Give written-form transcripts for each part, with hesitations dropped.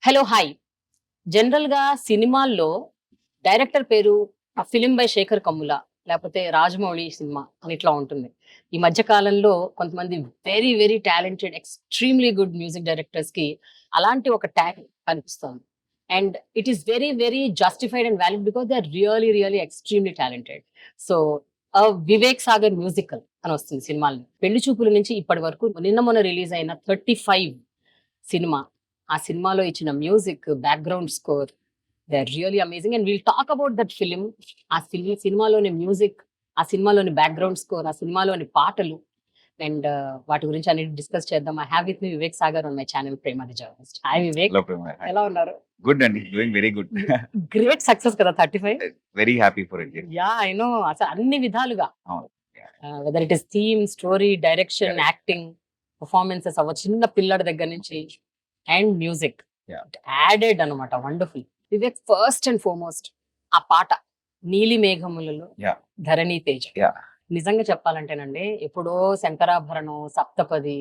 Hello hi. జనరల్‌గా సినిమాల్లో director పేరు ఫిల్మ్ బై శేఖర్ కమ్ముల, లేపోతే రాజమౌళి సినిమా అని ఇట్లా ఉంటుంది. ఈ మధ్య కాలంలో కొంతమంది very, very talented extremely good music డైరెక్టర్స్‌కి అలాంటి ఒక ట్యాగ్ కనిపిస్తోంది. And it is very, very justified and valid because they are really, really extremely talented. So, 'Vivek Sagar musical' అని వస్తుంది సినిమాల్లో. 'పెళ్లి చూపుల' నుంచి ఇప్పటి వరకు నిన్న మొన్న రిలీజ్ అయిన 35 సినిమా. ఆ సినిమాలో ఇచ్చిన music, background score they are really amazing and will talk about that film. ఆ సినిమాలోని మ్యూజిక్, ఆ సినిమాలోని బ్యాక్‌గ్రౌండ్ స్కోర్, ఆ సినిమాలోని పాటలు అండ్ వాటి గురించి అన్నిటి డిస్కస్ చేద్దాం. I have with me Vivek Sagar on my channel 'Prema the journalist'. Hi Vivek. Hello, Prema. Hi. ఎలా ఉన్నారు? Good అండి. Doing very good. Great success కదా 35. Very happy for it. Yeah! I know. అసలు అన్ని విధాలుగా అవును. Yeah. Whether it is theme, story, direction, Correct. Acting, performances చిన్న పిల్లాడి దగ్గర నుంచి అండ్ మ్యూజిక్ Yeah. యాడెడ్ అన్నమాట. Wonderful. Vivek, first and foremost ఆ పాట 'నీలి మేఘములలో' Yeah. ధరణి తేజ. Yeah. నిజంగా చెప్పాలంటేనండి, ఎప్పుడో 'శంకరాభరణం', 'సప్తపది'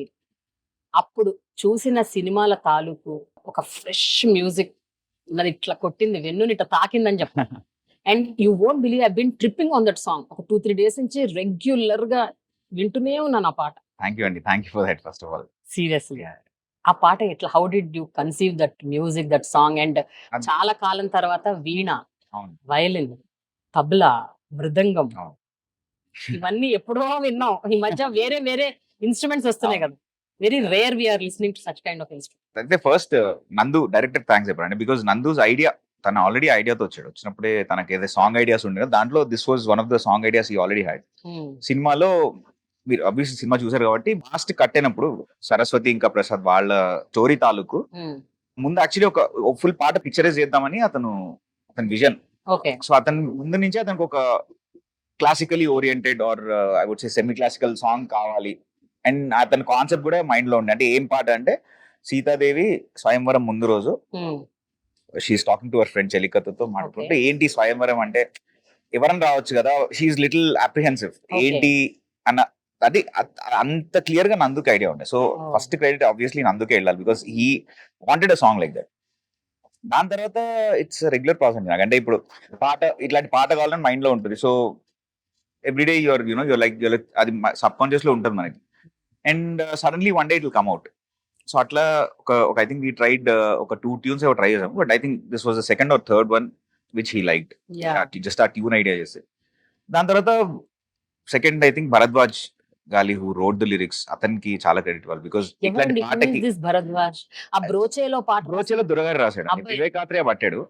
అప్పుడు చూసిన సినిమాల తాలూకు ఒక ఫ్రెష్ మ్యూజిక్ నన్ను ఇట్లా కొట్టింది, వెన్నుని ఇట్లా తాకిందని చెప్తాను. And you won't believe I been tripping on that song. ఒక 2-3 డేస్ నుంచి రెగ్యులర్ గా వింటూనే ఉన్నాను ఆ పాట. Thank you అండి. Thank you for that first of all. Seriously. Yeah. ఆ పాట ఎట్లా, how did you conceive that music, that song? And అది- చాలా కాలం తర్వాత వీణ, అవును. వయలిన్, తబలా, మృదంగం అవును. ఇవన్నీ ఎప్పుడో విన్నాం. ఈ మధ్య వేరే వేరే ఇన్స్ట్రుమెంట్స్ వస్తున్నాయి కదా. Very rare we are listening to such kind of instrument. అయితే ఫస్ట్ నందు డైరెక్టర్ థ్యాంక్స్ చెప్పారండి. బికాస్ నందూస్ ఐడియా, తను ఆల్రెడీ ఐడియాతో వచ్చాడు. వచ్చినప్పుడే తనకి ఏదో సాంగ్ ఐడియాస్ ఉండే కదా, దాంట్లో this was one of the song ideas he already had. సినిమాలో మీరు అబ్వియస్లీ సినిమా చూసారు కాబట్టి లాస్ట్ కట్ అయినప్పుడు సరస్వతి ఇంకా ప్రసాద్ వాళ్ళ స్టోరీ తాలూకు ముందు యాక్చువల్లీ ఒక ఫుల్ పాట పిక్చరైజ్ చేద్దామని అతని విజన్. ఓకే. సో అతను ముందు నుంచి అతనికి ఒక classically oriented or I would say semi classical song కావాలి. అండ్ అతని కాన్సెప్ట్ కూడా మైండ్ లో ఉండే. అంటే ఏం పాట అంటే, సీతాదేవి స్వయంవరం ముందు రోజు she is talking to our friend చెలికతో మాట్లాడుతుంటే, ఏంటి స్వయంవరం అంటే ఎవరన్నా రావచ్చు కదా, షీఈస్ లిటిల్ అప్రిహెన్సివ్, ఏంటి అన్న అది అంత క్లియర్ గా నందుకు ఐడియా ఉండే. సో ఫస్ట్ క్రెడిట్ ఆబ్వియస్లీ నందుకే వెళ్ళాలి, because he wanted a song like that. దాని తర్వాత ఇట్స్ రెగ్యులర్ ప్రాసెస్ నాకు. అంటే ఇప్పుడు పాట, ఇట్లాంటి పాట కావాలని మైండ్ లో ఉంటుంది. So everyday you're you're like అది సబ్ కాన్షియస్ లో ఉంటుంది మనకి. And suddenly one day it will come out. So అట్లా ఒక ఐ థింక్ వీ ట్రైడ్ ఒక 2 ట్యూన్స్ ఏవో ట్రై చేసాం. But I think this was the second or third one which he liked. Just ఆ tune idea చేస్తే. దాని తర్వాత second I think Bharadwaj గాలి హూ రోడ్ ద లిరిక్స్, అతనికి చాలా క్రెడిట్ ఇవ్వాలి. బికాస్ ఇట్లాంటి పాటకి భరద్వాజ్ ఆ బ్రోచేలో పాట, బ్రోచేలో దురగారు రాశాడు, అబ్బాయి. వివేక్ ఆత్రేయ పట్టాడు.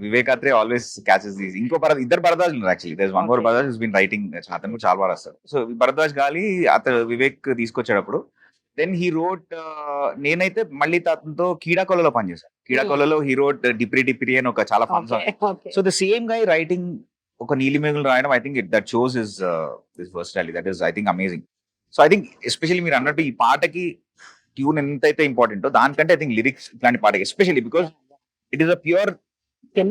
Vivek Athreya always catches these. ఇంకో ఇద్దరు భరద్వాజ్ ఉన్నారు actually. There is one more Bharadwaj has been writing. అతను కూడా చాలా బాగా రాస్తాడు. సో భరద్వాజ్ గాలి అతను వివేక్ తీసుకొచ్చేటప్పుడు దెన్ హీ రోట్. నేనైతే మళ్ళీ అతనితో కీడాకోలలో పనిచేశాను. కీడాకోలలో హీ రోట్ డిప్రి డిప్రి అని ఒక చాలా fun song. So the same guy writing ఒక నీలి మేఘములు రాయడం, I think that shows his versatility. That is I think amazing. So I think especially మీరు అన్నట్టు ఈ పాటకి ట్యూన్ ఎంతైతే ఇంపార్టెంటో దానికంటే ఐ థింక్ లిరిక్స్ ఇట్లాంటి పాటకి especially, because it is a pure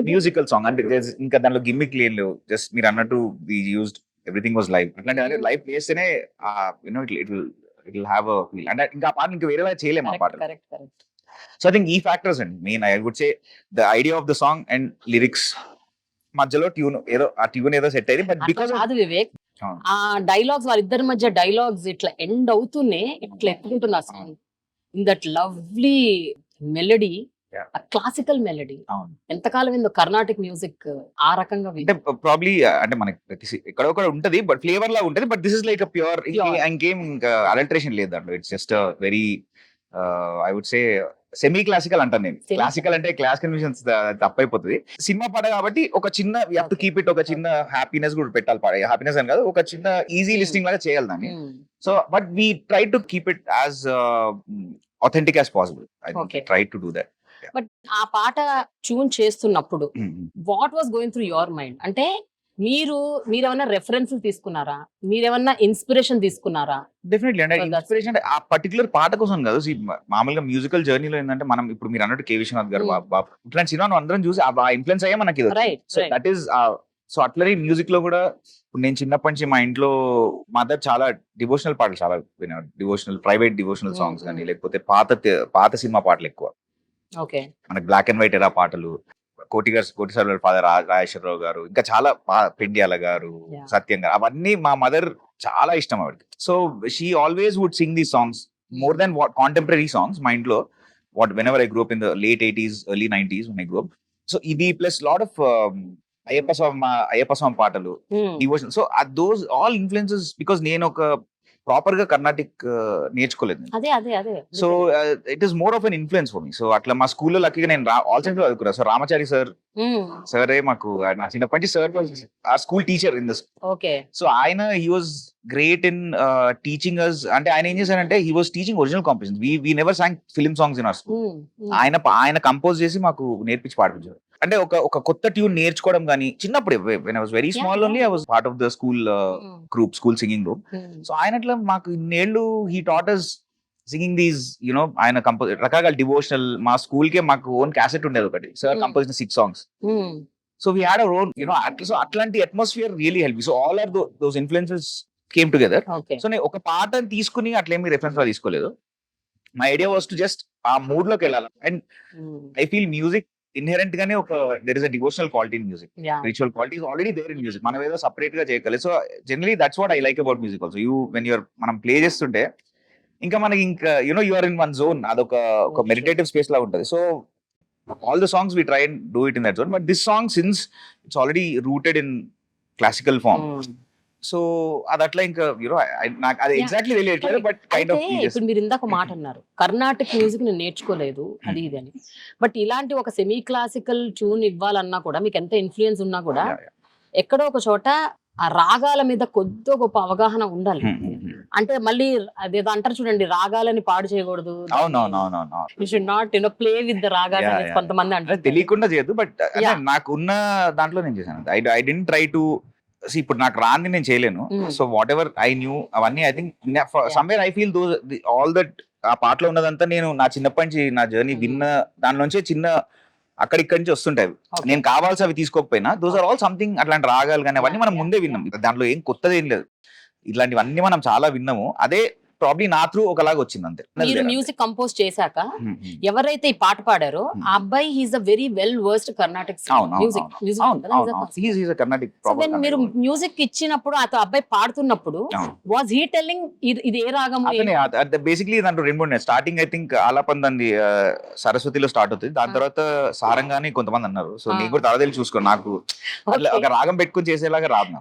musical song. అంటే ఇంకా దానిలో గిమ్మిక్ లేవు. జస్ట్ మీరు అన్నట్టు we used everything was live. అట్లాంటి లైవ్ చేస్తేనే you know it will have a feel. అంటే ఇంకా పాట ఇంకా వేరేలా చేయలేము ఆ పాట. సో ఐ థింక్ ఈ ఫ్యాక్టర్స్ అండి main. I would say the idea of the song and lyrics మధ్యలో ట్యూన్ ఏదో సెట్ అయింది. బట్ బికాస్ కాదు వివేక్, ఆ డైలాగ్స్, వాళ్ళిద్దరి మధ్య డైలాగ్స్ ఇట్లా ఎండ్ అవుతూనే ఇట్లా ఎత్తుకుంటుంది ఆ song in that lovely melody, classical melody. ఎంతకాలం ఏందో కర్ణాటిక్ మ్యూజిక్ ఆ రకంగా అంటే ప్రాబ్లీ అంటే మనకి ఎక్కడొక్కడ ఉంటది, బట్ ఫ్లేవర్ లా ఉంటది. But this is like pure, ఇంకేం అడల్టరేషన్ లేదు దాంట్లో. It's just very I would say semi classical అంటాను నేను. క్లాసికల్ అంటే క్లాసికల్ మ్యూజిక్ తప్పైపోతుంది. సినిమా పాట కాబట్టి ఒక చిన్న we have to keep it, ఒక చిన్న హ్యాపీనెస్ కూడా పెట్టాలి. పాట హ్యాపీనెస్ అని కాదు, ఒక చిన్న ఈజీ లిస్టింగ్ లాగా చేయాలి దాన్ని. So but we try to keep it as authentic as possible. I try to do that. But ఆ పాట ట్యూన్ చేస్తున్నప్పుడు what was going through your mind? అంటే మీరేమన్నా రెఫరెన్స్ తీసుకున్నారా? మీరేమన్నా ఇన్స్పిరేషన్ తీసుకున్నారా? డెఫినెట్లీ. అంటే ఇన్స్పిరేషన్ అంటే ఆ పర్టికులర్ పాట కోసం కాదు. మామూలుగా మ్యూజికల్ జర్నీలో ఏంటంటే, మనం ఇప్పుడు మీరు అన్నట్టు కే విశ్వనాథ్ గారు, బాబు ఇట్లాంటి సినిమా అందరం చూసి ఆ ఇన్ఫ్లుయెన్స్ అయ్యే మనకి. సో దట్ ఈస్ సో అట్లనే మ్యూజిక్ లో కూడా ఇప్పుడు నేను చిన్నప్పటి నుంచి మా ఇంట్లో మదర్ చాలా డివోషనల్ పాటలు చాలా వినేవాడు. డివోషనల్, ప్రైవేట్ డివోషనల్ సాంగ్స్ కానీ, లేకపోతే పాత సినిమా పాటలు ఎక్కువ. ఓకే. మనకి బ్లాక్ అండ్ వైట్ ఎరా పాటలు, కోటి సార్ల ఫాదర్ రాజేశ్వరరావు గారు, ఇంకా చాలా పెండ్యాల గారు, Yeah. సత్యం గారు, అవన్నీ మా మదర్ చాలా ఇష్టం ఆవిడకి. So she always would sing these songs more than what contemporary songs మా ఇంట్లో. What whenever I grew up in the late 80s early 90s when I grew up. So ఇది plus lot of Ayyappa Swamy పాటలు, devotion. So those all influences, because నేను ఒక proper గా కర్ణాటిక్ నేర్చుకోలేదు. అదే so it is more of an influence for me. So అట్లా మా స్కూల్లో లక్కీగా నేను ఆల్ సైన్స్ లో చదువుకున్నా. సో రామాచారి సార్ సరే మాకు నా చిన్నప్పటి నుంచి సార్ ఆ school teacher in this. Okay. So ఆయన he was great in teaching us. అంటే ఆయన ఏం చేశారంటే he was teaching original composition. We never song film songs in our school. ఆయన కంపోజ్ చేసి మాకు నేర్పించి పాడిపించారు. అంటే ఒక కొత్త ట్యూన్ నేర్చుకోవడం కానీ చిన్నప్పుడు when I was very small only I was part of the school group, school singing group. So ఆయన అట్లా మాకు ఇన్నేళ్ళు he taught us singing these you know ఆయన రకరకాల డివోషనల్. మా స్కూల్ కే మాకు ఓన్ క్యాసెట్ ఉండేది ఒకటి, sir compose 6 songs. So we had our own you know. So అట్లాంటి atmosphere really help. So all are those influences came together. So నేను ఒక పాటని తీసుకుని అట్లేమి రిఫరెన్స్ గా తీసుకోలేదు. My idea was to just ఆ మూడ్ లోకి వెళ్ళాలి. And I feel music inherent గానే ఒక there is a devotional quality in music. Ritual quality is already there in music. మనం ఏదో సపరేట్ గా చేయగలి. So generally that's what I like about music also. మనం play చేస్తుంటే ఇంకా మనకి ఇంకా you know you are in one zone. అదొక meditative space లా ఉంటుంది. So all the songs we try and do it in that zone. But this song since it's already rooted in classical form. So అది అట్లా ఇంకా you know నాకు అది exactly తెలియట్లేదు. But kind of ఇప్పుడు మీరు ఇందాక మాట అన్నారు కర్ణాటక మ్యూజిక్ నేను నేర్చుకోలేదు అది ఇది అని. బట్ ఇలాంటి ఒక సెమీ క్లాసికల్ ట్యూన్ ఇవ్వాలన్నా కూడా మీకు ఎంత ఇన్ఫ్లుయెన్స్ ఉన్నా కూడా ఎక్కడో ఒక చోట ఆ రాగాల మీద కొద్ది గొప్ప అవగాహన ఉండాలి. అంటే మళ్ళీ అదేదో అంటారు చూడండి, రాగాలని పాడు చేయకూడదు. ప్లే విత్ ద రాగాలు కొంతమంది అంటారు. తెలియకుండా చేయదు. బట్ నాకున్న దాంట్లో నేను చేశాను. I don't try to. ఇప్పుడు నాకు రాని నేను చేయలేను. So whatever I knew అవన్నీ I think somewhere I feel those all that ఆ పాటలో ఉన్నదంతా నేను నా చిన్నప్పటి నుంచి నా జర్నీ విన్న దానిలోంచే చిన్న అక్కడిక్కడి నుంచి వస్తుంటాయి. నేను కావాల్సి అవి తీసుకోకపోయినా దోస్ ఆర్ ఆల్ సంథింగ్. అట్లాంటి రాగాలు కానీ అవన్నీ మనం ముందే విన్నాం. దాంట్లో ఏం కొత్తది ఏం లేదు. ఇట్లాంటివన్నీ మనం చాలా విన్నాము. అదే ప్రాబ్లీ నా త్రూ ఒకలాగా వచ్చింది అంతే. మీరు మ్యూజిక్ కంపోజ్ చేశాక ఎవరైతే ఈ పాట పాడారో ఆ అబ్బాయి he's a very well versed Carnatic music. మీరు మ్యూజిక్ ఇచ్చినప్పుడు ఆ అబ్బాయి పాడుతున్నప్పుడు వాజ్ హీ టెల్లింగ్ ఇది ఏ రాగం? బేసిక్లీ దాంట్లో 2-3 స్టార్టింగ్ ఐ థింక్ ఆలాపంది సరస్వతిలో స్టార్ట్ అవుతుంది. దాని తర్వాత సారంగానే కొంతమంది అన్నారు. సో నేను కూడా తరదలి చూసుకో, నాకు ఒక రాగం పెట్టుకుని చేసేలాగా రాదు.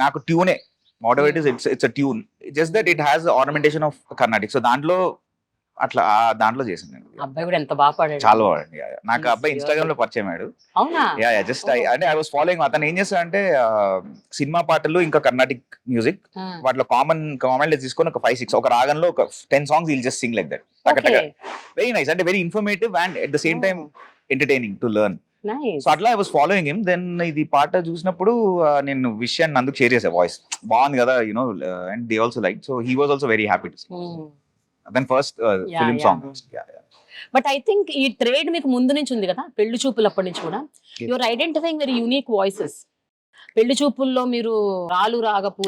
నాకు ట్యూనే whatever it is, it's a tune, just that it has the ornamentation of Carnatic. So దాంట్లో చేశాను నేను. అబ్బాయి కూడా ఎంత బాగా పాడాడు. చాలా బాగుంది. నాకు అబ్బాయి ఇన్స్టాగ్రామ్ లో పరిచయం అయ్యాడు. అవునా? జస్ట్ అంటే ఐ వాస్ ఫాలోయింగ్. అతను ఏం చేస్తాడంటే సినిమా పాటలు ఇంకా కర్ణాటిక్ మ్యూజిక్ వాటిలో కామన్ తీసుకొని ఒక 5-6 ఒక రాగంలో ఒక 10 songs he'll just sing like that. Very nice. అంటే very informative and at the same time entertaining to learn. So అట్లా I was following him. Then ఇది పాట చూసినప్పుడు నేను విషయాన్ని అందుకు షేర్ చేసా. వాయిస్ బాగుంది కదా you know, and they also like. So he was also very happy to see. Then first film song. But I think ఈ ట్రేడ్ మీకు ముందు నుంచి ఉంది కదా, పెళ్లి చూపులు అప్పటి నుంచి కూడా. Your identifying very unique voices. పెళ్లి చూపుల్లో మీరు రాలు రాగపు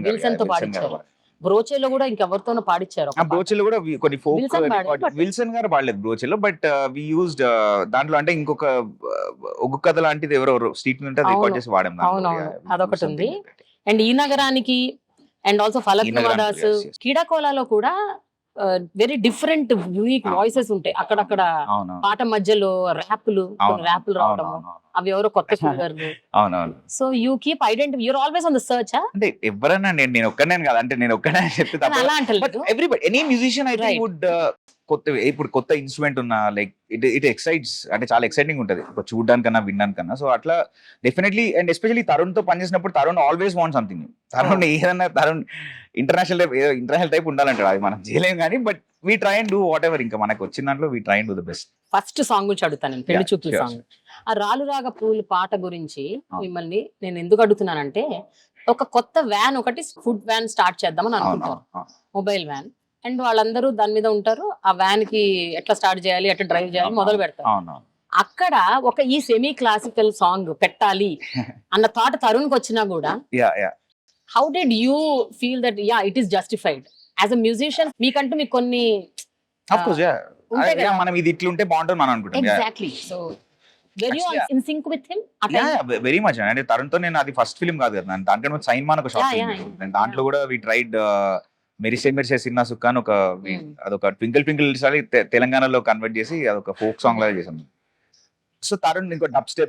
విల్సన్ తో పాడించారు. బ్రోచేలో కూడా ఇంకెవరితోనో పాడించారు. బ్రోచేలో కూడా కొన్ని ఫోక్ విల్సన్ గారు పాడలేదు బ్రోచేలో. బట్ వి యూజ్డ్ దాంట్లో అంటే ఇంకొక ఒగ్గు కథ లాంటిది ఎవరెవరు స్ట్రీట్ నుండి రికార్డ్ చేసి వాడాం. అదొకటి ఉంది. అండ్ ఈ నగరానికి అండ్ ఆల్సో ఫలక్నుమాదాస్ కీడాకోలాలో కూడా వెరీ డిఫరెంట్ యూనిక్ వాయిసెస్ ఉంటాయి. అక్కడక్కడ పాట మధ్యలో ర్యాపులు రావడం, అవి ఎవరో కొత్త సింగర్లు. అవునవును. So you keep identify, you're always on the search. అంటే ఎవరైనా నేను ఒక్కనే కాదు, అంటే నేను ఒక్కనే చెప్తే అలా అంటే everybody any musician I think would ఇప్పుడు కొత్త ఇన్స్ట్రుమెంట్ ఉన్న లైక్ ఇట్ ఎక్సైట్స్. అంటే చాలా ఎక్సైటింగ్ ఉంటుంది చూడడానికన్నా వినడానికన్నా. సో అట్లా డెఫినెట్లీ. అండ్ ఎస్పెషల్లీ తరుణ్ తో పనిచేసినప్పుడు Tarun always want something. Tarun ఏదన్నా ఇంటర్నేషనల్ టైప్ ఉండాలంటాడు. అది మనం చేయలేం కానీ but we try and do whatever. ఇంకా మనకు వచ్చిన దాంట్లో we try and do the best. First song గురించి అడుగుతాను నేను, పెళ్లి చూపుల సాంగ్. ఆ రాలు రాగ పూలు పాట గురించి మిమ్మల్ని నేను ఎందుకు అడుగుతున్నానంటే, ఒక కొత్త వ్యాన్ ఒకటి ఫుడ్ వ్యాన్ స్టార్ట్ చేద్దామని అనుకుంటారు, మొబైల్ వ్యాన్. అండ్ వాళ్ళందరూ దాని మీద ఉంటారు. ఆ వ్యాన్ కి ఎట్లా స్టార్ట్ చేయాలి, ఎట్లా డ్రైవ్ చేయాలి మొదలు పెడతారు. అక్కడ ఒక ఈ సెమీ క్లాసికల్ సాంగ్ పెట్టాలి అన్న థాట్ తరుణ్ కి వచ్చినా కూడా, how did you feel that it is justified as a musician? మీకంటూ మీకు కొన్ని ఉంటాయి కదా. మనం ఇది ఇట్లుంటే బాగుంటుంది మనం అనుకుంటాం. Exactly. So very in sync with him. Very much. అంటే తరుణ్తో నేను అది ఫస్ట్ ఫిల్మ్ కాదు కదా, దాంట్లో సైన్మాన్ ఒక షార్ట్ ఫిల్మ్, దాంట్లో కూడా వి ట్రైడ్ మెరిసే మెరిసే సిన్నా సుక్క అని అదొక ట్వింకిల్ ట్వింకిల్ తెలంగాణలో కన్వర్ట్ చేసి అదొక ఫోక్ సాంగ్ లాగా చేసాం. సో తరుణ్ ఇంకో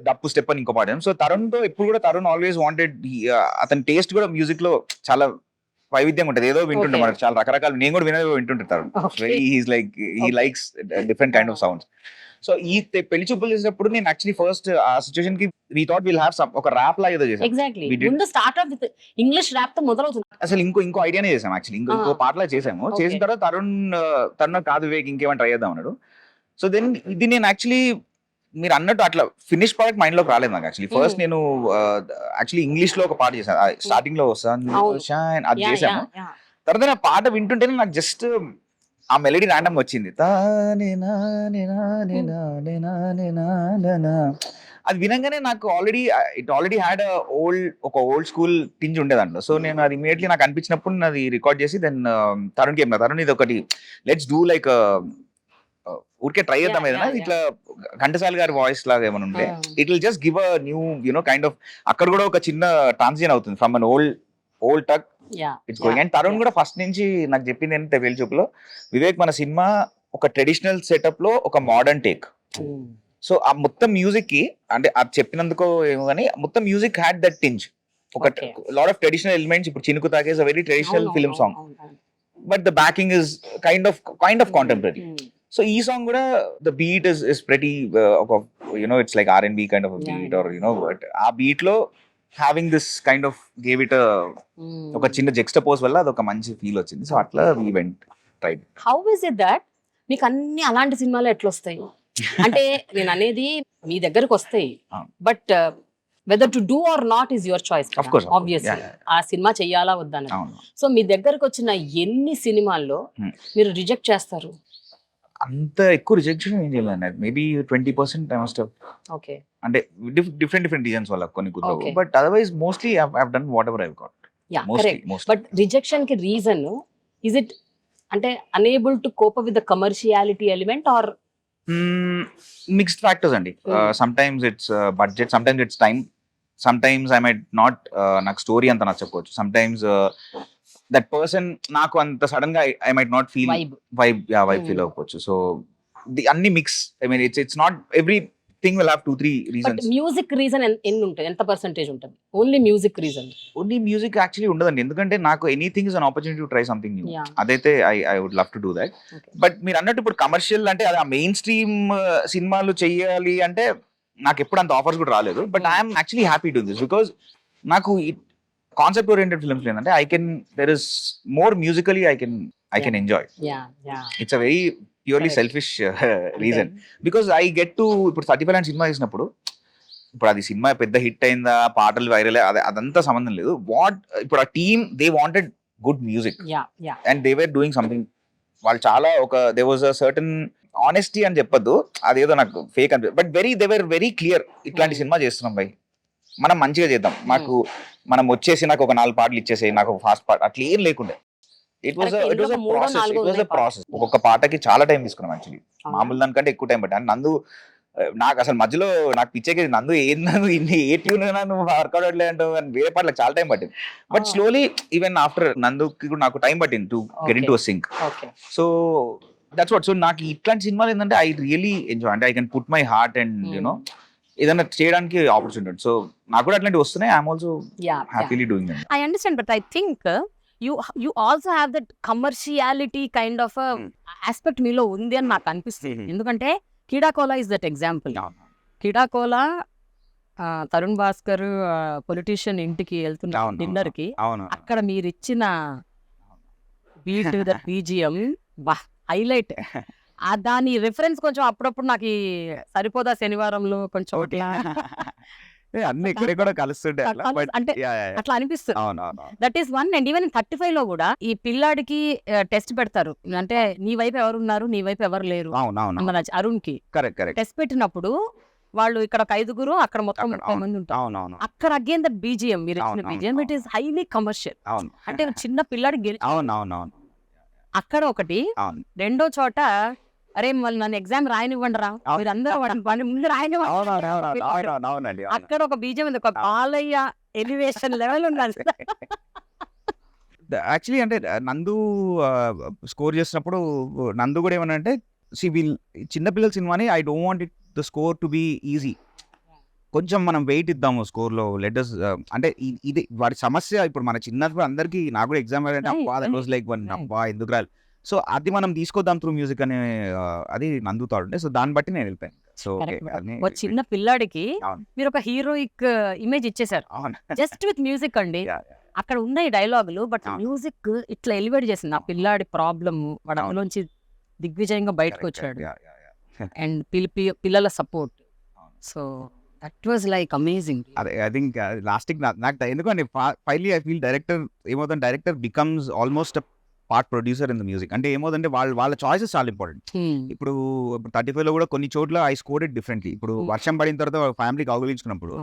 డప్పు స్టెప్ అని ఇంకో పాడాం. సో తరుణ్ తో ఎప్పుడు కూడా తరుణ్ ఆల్వేస్ వాంటెడ్, అతని టేస్ట్ కూడా మ్యూజిక్ లో చాలా వైవిధ్యంగా ఉంటుంది. ఏదో వింటుంటాం మనకు చాలా రకరకాల, నేను కూడా వింటుంటారు. He likes different kind of sounds. So ఈ పెళ్లి చూపులు చేసినప్పుడు నేను యాక్చువల్లీ ఫస్ట్ ఆ సిచువేషన్ కి వి థాట్ విల్ హావ్ ఒక ర్యాప్ లాగా ఏదో చేసాం. ఎగ్జాక్ట్లీ. ముందు start off with English rap తో మొదలవుతుంది. అసలు ఇంకో ఐడియానే చేసాం యాక్చువల్లీ, ఇంకో పాటలా చేసాము. చేసిన తర్వాత తరుణ్ కాదు వివేక్ ఇంకేమైనా ట్రై చేద్దాం అన్నాడు. సో దెన్ ఇది నేను యాక్చువల్లీ మీరు అన్నట్టు అట్లా ఫినిష్ ప్రోడక్ట్ మైండ్ లోకి రాలేదు నాకు యాక్చువల్లీ. ఫస్ట్ నేను యాక్చువల్లీ ఇంగ్లీష్ లో ఒక పాట చేశాను, స్టార్టింగ్ లో అది చేశాను. తర్వాత ఆ పాట వింటుంటేనే నాకు జస్ట్ ఆ మెలడీ ర్యాండమ్ వచ్చింది. అది వినంగానే నాకు ఆల్రెడీ హ్యాడ్ ఒక ఓల్డ్ స్కూల్ టింజ్ ఉండే దాంట్లో. సో నేను అది ఇమీడియట్లీ నాకు అనిపించినప్పుడు అది రికార్డ్ చేసి దెన్ తరుణ్ కి తరుణ్ ఇది ఒకటి లెట్స్ డూ లైక్ ఊరికే ట్రై చేద్దాం ఏదైనా ఇట్లా ఘంటసాల గారి వాయిస్ లాగా ఏమైనా ఉంటే it will just give a new kind of. అక్కడ కూడా ఒక చిన్న ట్రాన్సిషన్ అవుతుంది ఫ్రమ్ అన్ ఓల్డ్ టక్ ఇట్స్ గోయింగ్. అండ్ తరుణ్ కూడా ఫస్ట్ నుంచి నాకు చెప్పింది ఏంటంటే పెళ్లి చూపులో, వివేక్ మన సినిమా ఒక ట్రెడిషనల్ సెటప్ లో ఒక మోడర్న్ టేక్. సో ఆ మొత్తం మ్యూజిక్ కి అంటే అది చెప్పినందుకో ఏమో కానీ మొత్తం మ్యూజిక్ హ్యాడ్ దట్ టింజ్, ఒక లాట్ ఆఫ్ ట్రెడిషనల్ ఎలిమెంట్స్. ఇప్పుడు చినుకు తాకే is a very traditional film song, but the backing is kind of contemporary. So ఈ సాంగ్ కూడా ద బీట్ ఇస్ ప్రెటీ ఒక it's like R&B kind of beat or but ఆ beat లో having this kind of gave it ఒక చిన్న జెక్స్టపోజ్ వల్ల అదొక మంచి ఫీల్ వచ్చింది. సో అట్లా we went tried. How is it that మీకు అన్ని అలాంటి సినిమాలు ఎట్లా వస్తాయి? అంటే నేను అనేది మీ దగ్గరకు వస్తాయి, but whether to do or not is your choice obviously. ఆ సినిమా చెయ్యాలా వద్దని. సో మీ దగ్గరకు వచ్చిన ఎన్ని సినిమాల్లో మీరు రిజెక్ట్ చేస్తారు? అంత ఎక్కువ రిజెక్షన్ ఏం చేయలేదు, maybe 20% I must have. Okay. అంటే డిఫరెంట్ రీజన్స్ వల్ల కొన్ని కుదరవు, but otherwise mostly I have done whatever I got. Yeah correct. But rejection కి రీజన్ ఇస్ ఇట్ అంటే unable to cope with the commerciality element or mixed factors అండి. Sometimes it's budget, sometimes it's time, sometimes I might not నాకు story అంత నచ్చకపోవచ్చు, some times that person నాకు అంత sudden గా I might not feel vibe feel అవ్వకపోవచ్చు. So అన్ని mix. I mean it's not everything will have 2-3 reasons. Music reason ఎన్ని ఉంటుంది? ఎంత పర్సెంటేజ్ ఉంటుంది? Only music reason? Only music actually ఉండదండి, ఎందుకంటే నాకు anything is an opportunity to try something new. అదైతే I would love to do that. But మీరు అన్నట్టు ఇప్పుడు కమర్షియల్ అంటే అది ఆ మెయిన్ స్ట్రీమ్ సినిమాలు చెయ్యాలి అంటే నాకు ఎప్పుడు అంత ఆఫర్స్ కూడా రాలేదు. But I'm actually happy to this because నాకు కాన్సెప్ట్ ఓరియంటెడ్ ఫిల్మ్స్ ఏంటంటే there is more musically I can enjoy. It's a very purely selfish reason because I get to ఇప్పుడు 35 లాంటి సినిమా చేసినప్పుడు ఇప్పుడు అది సినిమా పెద్ద హిట్ అయిందా, పాటలు వైరల్ అదంతా సంబంధం లేదు. ఇప్పుడు ఆ team they wanted good music and they were doing something. వాళ్ళు చాలా they was a certain honesty అని చెప్పొద్దు, అదేదో నాకు ఫేక్ అనిపి, but they were very clear, ఇట్లాంటి సినిమా చేస్తున్నాం భయ్, మనం మంచిగా చేద్దాం, మనం వచ్చేసి నాకు ఒక 4 పాటలు ఇచ్చేసి నాకు ఒక ఫాస్ట్ పాట అట్లా ఏం లేకుండే. It was a process. ఒక్కొక్క పాటకి చాలా టైం తీసుకున్నాం యాక్చువల్లీ, మామూలు దానికంటే ఎక్కువ టైం పట్టాను. నందు నాకు అసలు మధ్యలో నాకు పిచ్చేకి నందు ఏ ట్యూన్ నువ్వు వర్కౌట్ అవ్వట్లేదు అంటావు అని వేరే పాటలకు చాలా టైం పట్టింది. బట్ స్లోలీ ఈవెన్ ఆఫ్టర్ నందుకి కూడా నాకు టైం పట్టింది to get into sync. So that's what. So నాకు ఇట్లాంటి సినిమాలు ఏంటంటే ఐ రియలీ ఎంజాయ్, అంటే I can put my heart and you know ఏదైనా చేయడానికి ఆపర్చునిటీ. సో నాకు కూడా అట్లాంటివి వస్తున్నాయి. I'm also happily doing that. I understand, but I think you also have that commerciality kind of a aspect మీలో ఉంది అని నాకు అనిపిస్తుంది. ఎందుకంటే Keedaa Cola is that example. Keedaa Cola Tarun Bhaskar politician ఇంటికి వెళ్తున్న డిన్నర్ కి అక్కడ మీరు ఇచ్చిన బీట్ ద BGM హైలైట్. దాని రిఫరెన్స్ కొంచెం అప్పుడప్పుడు నాకు సరిపోదా శనివారంలో కొంచెం అన్ని ఇక్కడ కూడా కలుస్తుంటే అంటే అట్లా అనిపిస్తుంది. That is one. And even 35 లో కూడా ఈ పిల్లాడికి టెస్ట్ పెడతారు, అంటే నీ వైపు ఎవరు ఉన్నారు, నీ వైపు ఎవరు లేరు అరుణ్ కి టెస్ట్ పెట్టినప్పుడు వాళ్ళు ఇక్కడ ఒక 5 అక్కడ మొత్తం 30 మంది ఉంటారు. అక్కడ అగైన్ దట్ BGM మీరు ఇచ్చిన BGM it is highly commercial. అంటే చిన్న పిల్లాడి అక్కడ ఒకటి. రెండో చోట అరే మళ్ళీ నన్ను ఎగ్జామ్ రాయనివ్వండి రా, మీరు అందరూ ముందు రాయనివ్వండి. అక్కడ ఒక బీజం ఉంది, ఒక బాలయ్య ఎలివేషన్ లెవెల్ ఉండాలి. యాక్చువల్లీ అంటే నందు స్కోర్ చేసినప్పుడు నందు కూడా ఏమన్నా అంటే చిన్నపిల్లల సినిమాని I don't want it the score to be easy, కొంచెం మనం వెయిట్ ఇద్దాము స్కోర్లో, లెటర్స్ అంటే ఇది వాడి సమస్య. ఇప్పుడు మన చిన్నప్పుడు అందరికీ, నాకు కూడా ఎగ్జామ్ అంటే అబ్బా దట్ వాజ్ లైక్ వన్, అబ్బా ఎందుకు రాలి, సో అది మనం తీసుకొద్దాం త్రూ మ్యూజిక్ అనే అది నందు థాట్ ఉండే. సో దాన్ని బట్టి నేను వెళ్ళిపోయాను. సో చిన్న పిల్లాడికి మీరు ఒక హీరోయిక్ ఇమేజ్ ఇచ్చేసారు జస్ట్ విత్ మ్యూజిక్ అండి. అక్కడ ఉన్నాయి డైలాగులు, బట్ మ్యూజిక్ ఇట్లా ఎలివేట్ చేసింది ఆ పిల్లాడి ప్రాబ్లమ్, వాడు అందులోంచి దిగ్విజయంగా బయటకు వచ్చాడు. అండ్ పిల్లల support, so that was like amazing. అదే ఐ థింక్ లాస్ట్కి నాకు ఎందుకంటే ఫైనలీ ఐ ఫీల్ డైరెక్టర్ ఏమవుతుంది, director becomes almost part producer in the music. అంటే ఏమవుతుందంటే వాళ్ళ చాయిసెస్ చాలా ఇంపార్టెంట్. ఇప్పుడు 35 లో కూడా కొన్ని చోట్ల ఐ స్కోర్డ్ ఇట్ డిఫరెంట్లీ. ఇప్పుడు వర్షం పడిన తర్వాత ఫ్యామిలీకి అవగలించుకున్నప్పుడు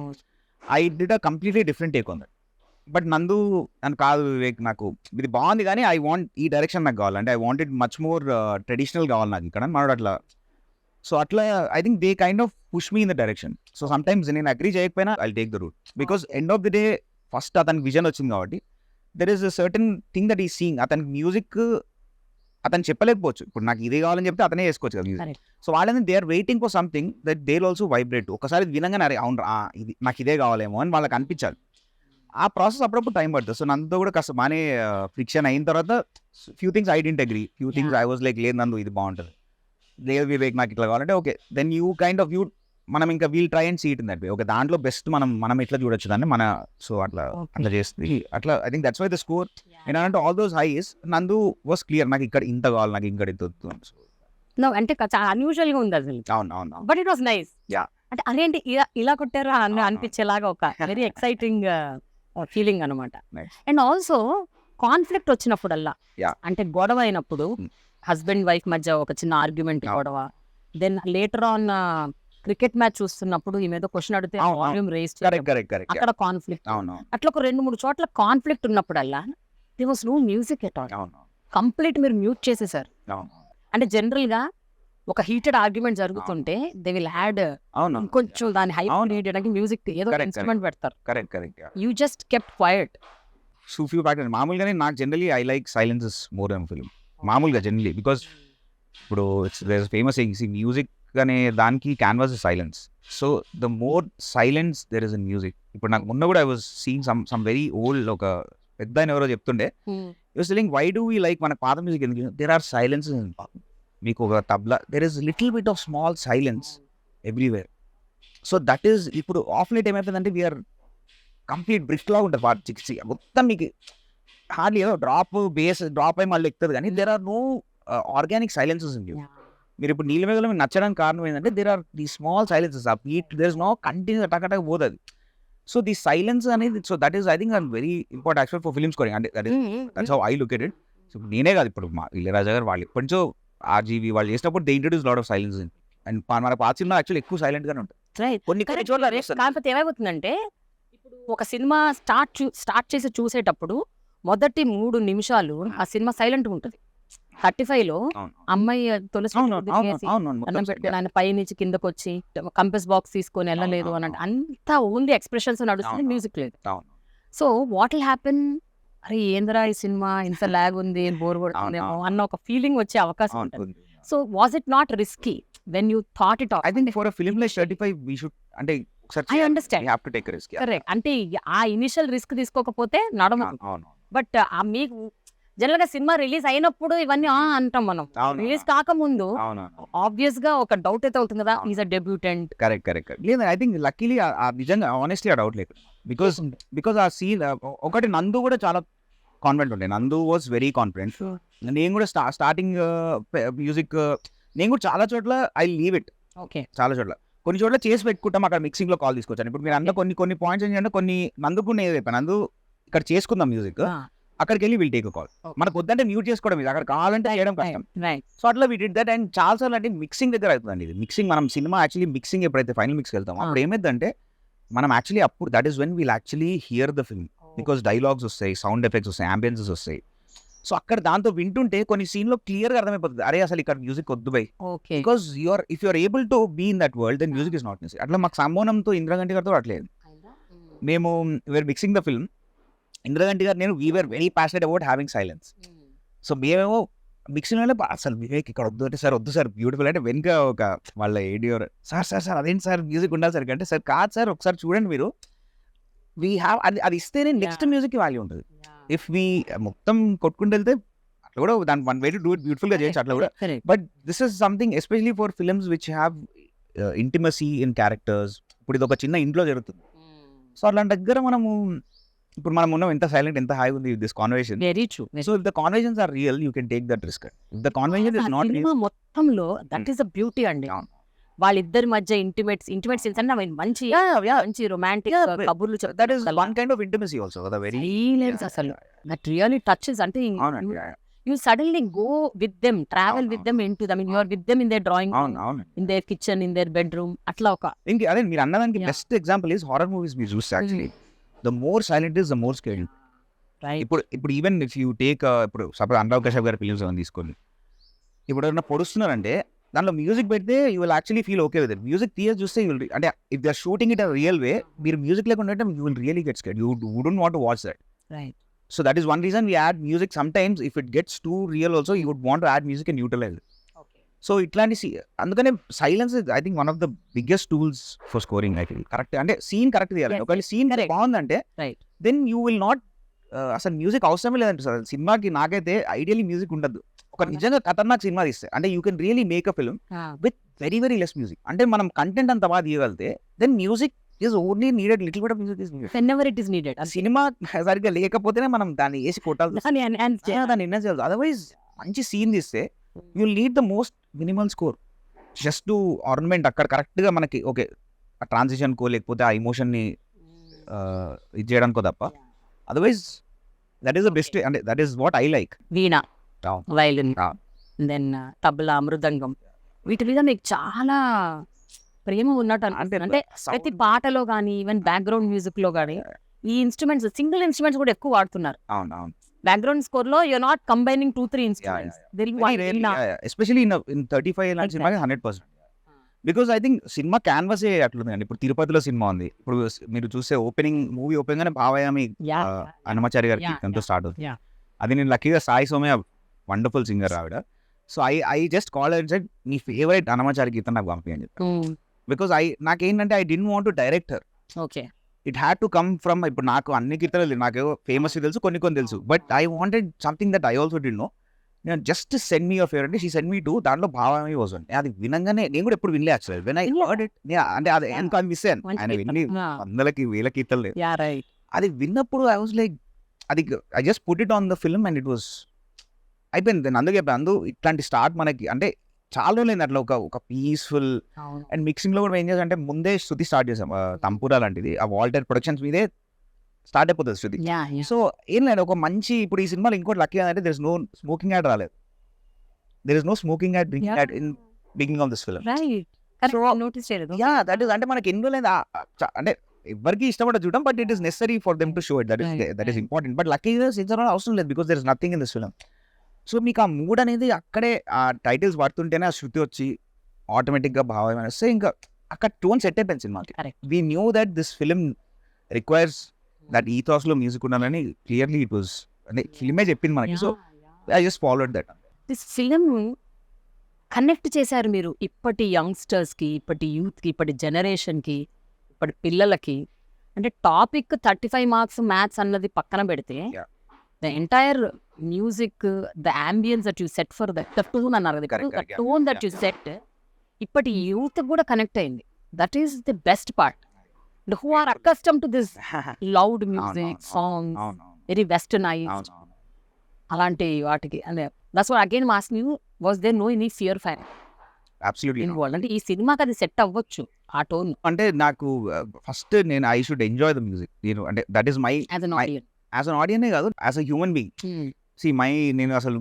I did a completely different take on that. But Nandu అని కాదు వివేక్, నాకు ఇది బాగుంది కానీ ఐ వాంట్ ఈ డైరెక్షన్ నాకు కావాలంటే, I want it much more traditional కావాలి నాకు ఇక్కడ మనోడు అట్లా. సో అట్లా I think they kind of push me in the direction. So some times నేను అగ్రీ చేయకపోయినా I take the route, because end of the day first అతనికి vision వచ్చింది కాబట్టి there is a certain thing that ఈ seeing. అతనికి music అతను చెప్పలేకపోవచ్చు, ఇప్పుడు నాకు ఇదే కావాలని చెప్తే అతనే వేసుకోవచ్చు కదా మ్యూజిక్. సో వాళ్ళని they are waiting for something that they also vibrate. ఒకసారి వినంగానే అరే అవును ఇది నాకు ఇదే కావాలేమో అని వాళ్ళకి అనిపించాలి. ఆ ప్రాసెస్ అప్పుడప్పుడు టైం పడుతుంది. సో నందు కూడా కాస్త బాగానే ఫ్రిక్షన్ అయిన తర్వాత few things I didn't agree, few things I was like లేదు నందు ఇది బాగుంటుంది, లేదు వివేక్ నాకు ఇట్లా కావాలంటే okay then you kind of you మనం ఇంకా we'll try and see it in that way. Okay దాంట్లో బెస్ట్ మనం ఎట్లా చూడొచ్చు దాన్ని మన, సో అట్లా చేస్తుంది అట్లా. I think that's why the score ఏంటంటే all those highs Nandu was clear, నాకు ఇక్కడ ఇంత కావాలి, నాకు ఇక్కడ ఇంత వద్దు. అంటే చాలా అన్యూజువల్ గా ఉంది అసలు. అవును బట్ ఇట్ వాస్ నైస్. అంటే అదేంటి ఇలా కొట్టారా అని అనిపించేలాగా ఒక వెరీ ఎక్సైటింగ్ ఫీలింగ్ అనమాట. అండ్ ఆల్సో కాన్ఫ్లిక్ట్ వచ్చినప్పుడల్లా, అంటే గొడవ అయినప్పుడు హస్బెండ్ వైఫ్ మధ్య ఒక చిన్న ఆర్గ్యుమెంట్ గొడవ, then later on cricket match చూస్తున్నప్పుడు ఈ మీద క్వశ్చన్ అడిగితే వాల్యూమ్ రేస్ అక్కడ కాన్ఫ్లిక్ట్, అట్లా ఒక 2-3 చోట్ల కాన్ఫ్లిక్ట్ ఉన్నప్పుడల్లా there was no music at all, complete మీరు మ్యూట్ చేసేసారు. అంటే జనరల్ గా ఒక హీటెడ్ ఆర్గ్యుమెంట్ జరుగుతుంటే దే విల్ హ్యాడ్ కొంచెం దాన్ని హైప్ క్రియేట్ చేయడానికి మ్యూజిక్ ఏదో ఇన్స్ట్రుమెంట్ పెడతారు. You just kept quiet. మామూలుగానే నాకు generally I like silences more than film మామూలుగా జనరలీ, బికాస్ ఇప్పుడు ఫేమస్ మ్యూజిక్ అనే దానికి canvas silence. So the more silence there is in music. ఇప్పుడు నాకు మొన్న కూడా I was seeing some very old, ఒక పెద్ద ఆయన ఎవరో చెప్తుండే, వై డూ వీ లైక్ మన పాత మ్యూజిక్ ఎందుకు, దెర్ ఆర్ సైలెన్సెస్. మీకు ఒక tabla there is little bit of small silence everywhere. So that is ఇప్పుడు ఆఫ్ లైట్ ఏమైపోయిందంటే వీఆర్ కంప్లీట్ బ్రిక్ లాగా ఉంటుంది పాట చిక్సి మొత్తం, మీకు హార్డ్లీ ఏదో డ్రాప్ బేస్ డ్రాప్ అయి మళ్ళీ ఎక్కుతుంది కానీ there are no organic silences in you. మీరు ఇప్పుడు నీళ్ళ మీద నచ్చడానికి కారణం ఏంటంటే there are the small silences, ఆ beat there is no continue టకటక పోతుంది. సో ది సైలెన్స్ అనేది, so that is I think very important actual for film scoring. అంటే that's how I look at it. So నేనే కాదు, ఇప్పుడు మా ఇళయరాజా గారు వాళ్ళు ఎప్పటి నుంచో ఆర్జీవి వాళ్ళు చేసినప్పుడు they introduce lot of silence. And మన పాత సినిమా యాక్చువల్లీ ఎక్కువ సైలెంట్ గానే ఉంటుంది. కొన్ని చోట్ల కాకపోతే ఏమైపోతుందంటే ఇప్పుడు ఒక సినిమా స్టార్ట్ చేసి చూసేటప్పుడు మొదటి 3 నిమిషాలు ఆ సినిమా సైలెంట్ ఉంటుంది. 35 లో అమ్మాయి తులసి అన్నం పెట్టుకుని ఆయన పై నుంచి కిందకు వచ్చి కంపెస్ బాక్స్ తీసుకొని వెళ్ళలేదు అని అంటే అంతా ఓన్లీ ఎక్స్ప్రెషన్స్ నడుస్తుంది, మ్యూజిక్ లేదు. సో వాట్ విల్ హ్యాపెన్, అరే ఏందిరా ఈ సినిమా ఇంత లాగ్ ఉంది, బోర్ కొడుతుందేమో అన్న ఒక ఫీలింగ్ వచ్చే అవకాశం ఉంటుంది. So was it not risky when you thought it? I think for a film like 35 we should, అంటే I understand, you have to take a risk. Correct. అంటే ఆ ఇనిషియల్ రిస్క్ తీసుకోకపోతే నడవదు. బట్ మీకు జనరల్ గా సినిమా రిలీజ్ అయినప్పుడు ఇవన్నీ అంటాం మనం, రిలీజ్ కాకముందు ఆబ్వియస్ గా ఒక డౌట్ అయితే అవుతుంది కదా, ఈజ్ అ డెబ్యూటెంట్. కరెక్ట్. లేదు ఐ థింక్ లక్కీలీ నిజంగా ఆనెస్ట్లీ ఆ డౌట్ లేదు. బికాస్ ఆ సీన్ ఒకటి నందు కూడా చాలా కాన్ఫిడెంట్ ఉండే, నందు వాజ్ వెరీ కాన్ఫిడెంట్. నేను కూడా స్టార్టింగ్ మ్యూజిక్ నేను కూడా చాలా చోట్ల ఐ లీవ్ ఇట్. ఓకే, చాలా చోట్ల కొన్ని చోట్ల చేసి పెట్టుకుంటాం, అక్కడ మిక్సింగ్ లో కాల్ తీసుకొచ్చాను. ఇప్పుడు మీరు అందరూ కొన్ని పాయింట్స్ ఏంటంటే కొన్ని నందుకు నేను చెప్పాను, నందు ఇక్కడ చేసుకుందాం మ్యూజిక్, అక్కడికి వెళ్ళి విల్ టేక్ కాల్. మనకు వద్దంటే మ్యూట్ చేసుకోవడం, ఇది అక్కడ కావాలంటే చేయడం కష్టం. సో అట్లా వి డిడ్ దట్. అండ్ చాలా సార్లు అంటే మిక్సింగ్ దగ్గర అవుతుందండి ఇది. మిక్సింగ్ మనం సినిమా యాక్చువల్లీ మిక్సింగ్ ఎప్పుడైతే ఫైనల్ మిక్స్కి వెళ్తాం అప్పుడు ఏమైందంటే మనం యాక్చువల్లీ అప్పుడు that is when we'll actually hear the film, because dialogues వస్తాయి, సౌండ్ ఎఫెక్ట్స్ వస్తాయి, అంబియన్సెస్ వస్తాయి. సో అక్కడ దాంతో వింటుంటే కొన్ని సీన్ లో క్లియర్ గా అర్థమైపోతుంది, అరే అసలు ఇక్కడ మ్యూజిక్ వద్దు బై, okay because if you're able to be in that world then music is not necessary. అట్లా మాకు సంబోనంతో ఇంద్రగంటి గారితో అట్లేదు. మేము were mixing the film, Indraganti garu నేను we're very passionate about having silence. So మేమేమో మిక్సింగ్ లో అసలు వివేక్ ఇక్కడ వద్దు అంటే, సార్ వద్దు సార్ బ్యూటిఫుల్ అంటే వెనుక ఒక వాళ్ళ ఏడియో సార్ సార్ సార్ అదేంటి సార్ మ్యూజిక్ ఉండాలి సార్ అంటే, సార్ కాదు సార్ ఒకసారి చూడండి మీరు, వీ హ్యావ్ అది ఇస్తేనే నెక్స్ట్ మ్యూజిక్ వాల్యూ ఉంటుంది. ఇఫ్ వీ మొత్తం కొట్టుకుంటూ వెళ్తే అట్లా కూడా దాని one way to do it beautiful గా చేయొచ్చు అట్లా కూడా. But this is something especially for films which have intimacy in characters. ఇప్పుడు ఇది ఒక చిన్న ఇంట్లో జరుగుతుంది, సో అలాంటి దగ్గర మనము ఇప్పుడు మనం ఉన్నాం, ఎంత సైలెంట్ ఎంత హాయి ఉంది this conversation. Very true. So if the conversations are real you can take that risk. If the conversation is not real, మొత్తంలో దట్ ఈస్ ద బ్యూటీ అండి. వాళ్ళిద్దరి మధ్య ఇంటిమేట్స్ అంటే మంచి మంచి రొమాంటిక్ కబుర్లు చెప్తారు. That is one kind of intimacy also, the very silence అసలు దట్ రియల్లీ టచెస్. అంటే you suddenly go with them, travel with them into them. I mean, you are with them in their drawing room, in their kitchen, in their bedroom. అట్లా ఒక ఇంక అదే మీరు అన్నదానికి best example is horror movies. మీరు చూస్తే actually the more silent is the more scary. ఇప్పుడు even if you take ఇప్పుడు సపోజ్ అనురాగ్ కశ్యప్ గారి ఫిలిమ్స్ ఏమైనా తీసుకోండి, ఇప్పుడు ఎవరైనా పొడుస్తున్నారంటే దాంట్లో మ్యూజిక్ పెడితే you will actually feel okay with it. Music తీయర్ చూస్తే యూ విల్, అంటే if they are shooting it a real way, మీరు మ్యూజిక్ లేకుండా you will really get scared. You wouldn't want to watch that. Right. So that is one reason we add music. Sometimes if it gets too real also, you would want to add music and utilize it. Okay. So itlanti andukane silence is I think one of the biggest tools for scoring. I think correct ante scene correct cheyali. Okali scene baagundante, right, then you will not asalu music avasarame ledante sir. Cinema ki naakaithe ideally music undadu. Oka nijanga khatarnak cinema tiste ante you can really make a film with very very less music. Ante manam content anta baga diyagalte, then music is only needed, little bit of music is needed whenever it is needed. Cinema సరిగ్గా లేకపోతేనే మనం దాన్ని వేసి కొట్టాలి, దాన్ని enhance చేయాలి. Otherwise మంచి scene తీస్తే you need the most minimal score just to ornament అక్కడ కరెక్ట్ గా మనకి ఓకే ఆ ట్రాన్సిషన్ కో లేకపోతే ఆ ఎమోషన్ ని ఇది చేయడానికో తప్ప. Otherwise that is the best, అంటే that is what I like. Veena, violin, then tabla, mridangam, వీటి మీద మీకు చాలా ప్రేమ ఉన్నట్టు అనిపిస్తుంది. అంటే ప్రతి పాటలో కానీ ఈవెన్ బ్యాక్గ్రౌండ్ మ్యూజిక్ లో కానీ ఈ ఇన్స్ట్రుమెంట్స్, సింగిల్ ఇన్స్ట్రుమెంట్స్ కూడా ఎక్కువ వాడుతున్నారు. బ్యాక్గ్రౌండ్ స్కోర్ లో you're not combining 2-3 instruments. Especially in 35 లాంటి cinema 100%. Because I think cinema canvas అట్లుంది అండి. ఇప్పుడు తిరుపతిలో సినిమా ఉంది, ఇప్పుడు మీరు చూస్తే మూవీ ఓపెనింగ్ గానే భావయామి హనుమాచారి గారికి ఎంతో స్టార్ట్ అవుతుంది. అది నేను లక్కీగా సాయి సోమయ్య వండర్ఫుల్ సింగర్ ఆవిడ. So I just call and said నీ ఫేవరెట్ హనుమాచారి గీతం నాకు పంపి అని చెప్పి. బికాస్ నాకేంటంటే I didn't want to direct her. Okay, it had to come from, ఇప్పుడు నాకు అన్ని కీర్తనలు నాకు ఫేమస్ తెలుసు, కొన్ని తెలుసు, but I wanted something that I also the know. నేను just send me your favourite, she send me two, దాంట్లో భావమే వాజ్ అండి. అది వినంగానే నేను కూడా ఎప్పుడు వినలే actually. When I heard it, అంటే అది ఎంత మిస్ అయ్యాను. ఆయన విన్ని 100,000 కీర్తనలు. అది విన్నప్పుడు ఐ వాజ్ లైక్, అది I just put it on the film and it was అయిపోయింది. నేను అందుకే ఇట్లాంటి స్టార్ట్ మనకి అంటే చాలా రోజులైంది అట్లా ఒక పీస్ఫుల్. అండ్ మిక్సింగ్ లో కూడా ఏం చేసాం అంటే ముందే శృతి స్టార్ట్ చేసాం, తంపూరా లాంటిది ఆ వాల్టర్ ప్రొడక్షన్స్ మీదే స్టార్ట్ అయిపోతుంది శృతి. సో ఏం లేదు ఒక మంచి, ఇప్పుడు ఈ సినిమాలో ఇంకోటి లక్కీ అంటే there is no smoking ad రాలేదు. There is no smoking ad drinking ad in beginning of this film. That is అంటే మనకి ఎన్ని రోజులైంది అంటే ఎవరికి ఇష్టపడదు చూడడం, but it is necessary for them to show it. That is important. But లక్కీగా సిన్సియర్ అవసరం లేదు, because there is nothing in this film. So మీకు ఆ మూడ్ అనేది అక్కడే ఆ టైటిల్స్ పడుతుంటేనే ఆ శృతి వచ్చి ఆటోమేటిక్గా భావం వస్తే ఇంకా అక్కడ టోన్ సెట్ అయిపోయింది సినిమాకి. We knew that this film requires that ethos లో మ్యూజిక్ ఉండాలని క్లియర్లీ ఇట్ వాస్, అంటే ఫిల్మే చెప్పింది మనకి. So I just followed that. This film connect చేశారు మీరు ఇప్పటి యంగ్స్టర్స్ కి, ఇప్పటి యూత్ కి, ఇప్పటి జనరేషన్ కి, ఇప్పటి పిల్లలకి. అంటే టాపిక్ 35 మార్క్స్ మ్యాథ్స్ అన్నది పక్కన పెడితే the entire music, the ambience that you set for the tone అన్నారు కదా, the tone that you set ఇప్పటి యూత్ కూడా కనెక్ట్ అయింది. That is the best part. who are accustomed to this loud music, songs, very westernized, అలాంటి వాటికి. అంటే that's what again I'm asking you, was there no any fear factor absolutely involved? అంటే ఈ సినిమాకి అది set అవ్వచ్చు ఆ టోన్. అంటే నాకు ఫస్ట్ నేను I should enjoy the music. నేను అంటే that is my as an ఆడియన్నే కాదు, యాజ్ అ హ్యూమన్ బీయింగ్. నేను అసలు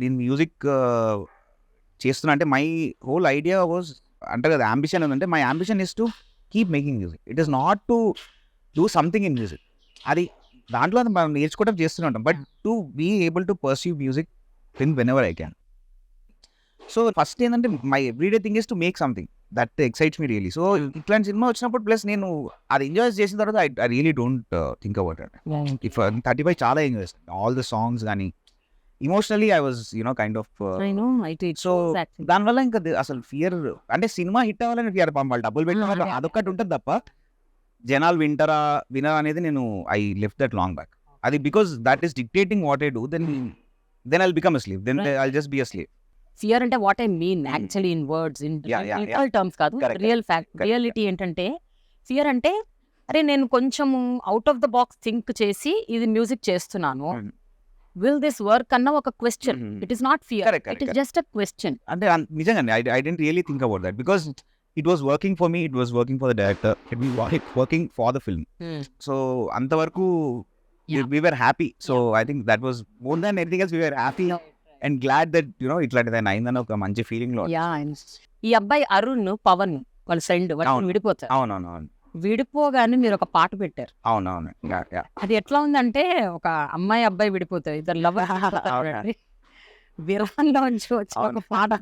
నేను మ్యూజిక్ చేస్తున్నా అంటే మై హోల్ ఐడియా వాజ్ అంటే కదా అంబిషన్ ఏంటంటే my ambition is to keep making music. It is not to do something in music. అది దాంట్లో మనం నేర్చుకోవడం చేస్తూనే ఉంటాం. But to be able to perceive music whenever I can. So first ఏంటంటే my everyday thing is to make something that excites me really. So ఇట్లాంటి సినిమా వచ్చినప్పుడు ప్లస్ నేను అది ఎంజాయ్ చేసిన తర్వాత I really don't think about it. If 35 చాలా enjoy చేస్తాను, ఆల్ ద సాంగ్స్ కానీ emotionally I was kind of. So దానివల్ల ఇంకా అసలు ఫియర్ అంటే సినిమా హిట్ అవ్వాలని ఫియర్, వాళ్ళు డబ్బులు పెట్టిన అదొక్కటి ఉంటుంది తప్ప జనాలు వినరా అనేది నేను I left that long back. అది because that is dictating what I do, then I'll become a slave, then I'll just be a slave. Fear అంటే what I mean actually in words, in literal terms కాదు, real fact. Reality ఏంటంటే fear అంటే అరే నేను కొంచెం out of the box think చేసి ఇది music చేస్తున్నాను, విల్ దిస్ వర్క్ అన్న ఒక question. It is not fear, it is just a question. అంటే నిజంగానే I didn't really think about that because it was working for me, it was working for the director, it was working for the film. So antavaraku we were happy. So I think that was more than anything else, we were happy and glad that ఇట్లాంటిదైనా అయిందని ఒక మంచి feeling లో. ఈ అబ్బాయి అరుణ్ పవన్ వాళ్ళ friend విడిపోతారు. అవునవును. విడిపోగానే మీరు ఒక పాట పెట్టారు. అవునవును. అది ఎట్లా ఉందంటే ఒక అమ్మాయి అబ్బాయి విడిపోతారు, ఇద్దరు లవర్ విరాన్లో నుంచి వచ్చి ఒక పాట.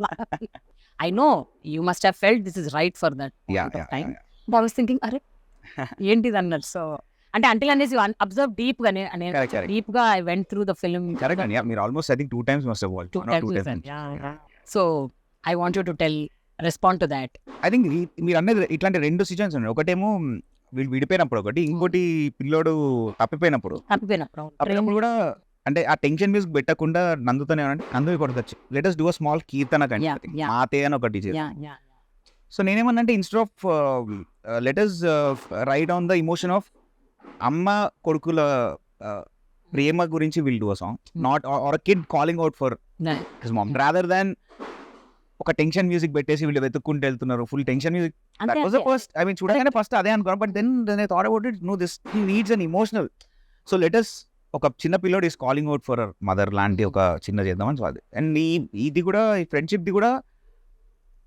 I know you must have felt this is right for that time. But I was thinking, అరే ఏంటిది అన్నట్టు. సో అంటే until unless you observe deep గానే deep గా I went through the film. Correct. Yeah, మీరు almost I think 2 times must have watched. 2 times. Yeah. So I want you to respond to that. I think మీరు అన్నది ఇట్లాంటి 2 situations ఉన్నాయి. ఒకటేమో వీళ్ళు విడిపోయినప్పుడు, ఒకటి ఇంకోటి పిల్లోడు తప్పిపోయినప్పుడు కూడా అంటే ఆ టెన్షన్ మ్యూజిక్ పెట్టకుండా నందుతోనే నందు కొడతచ్చు, let us do a small కీర్తన కంటే మాతే అని ఒకటి చేసి. సో నేనేమన్నంటే instead of let us write on the emotion of అమ్మ కొడుకుల ప్రేమ గురించి will do a song, not or a kid calling out for his mom, rather than ఒక టెన్షన్ మ్యూజిక్ పెట్టేసి వీళ్ళు వెతుక్కుంటూ వెళ్తున్నారు, full tension music. That was the first, I mean చూడగానే ఫస్ట్ అదే అనుకున్నాను. But then I thought about it, no this he needs an emotional. So let us ఒక చిన్న పిల్లోడు is calling out for mother లాంటి ఒక చిన్న చేద్దామని. సో అది అండ్ ఇది కూడా ఈ ఫ్రెండ్షిప్ది కూడా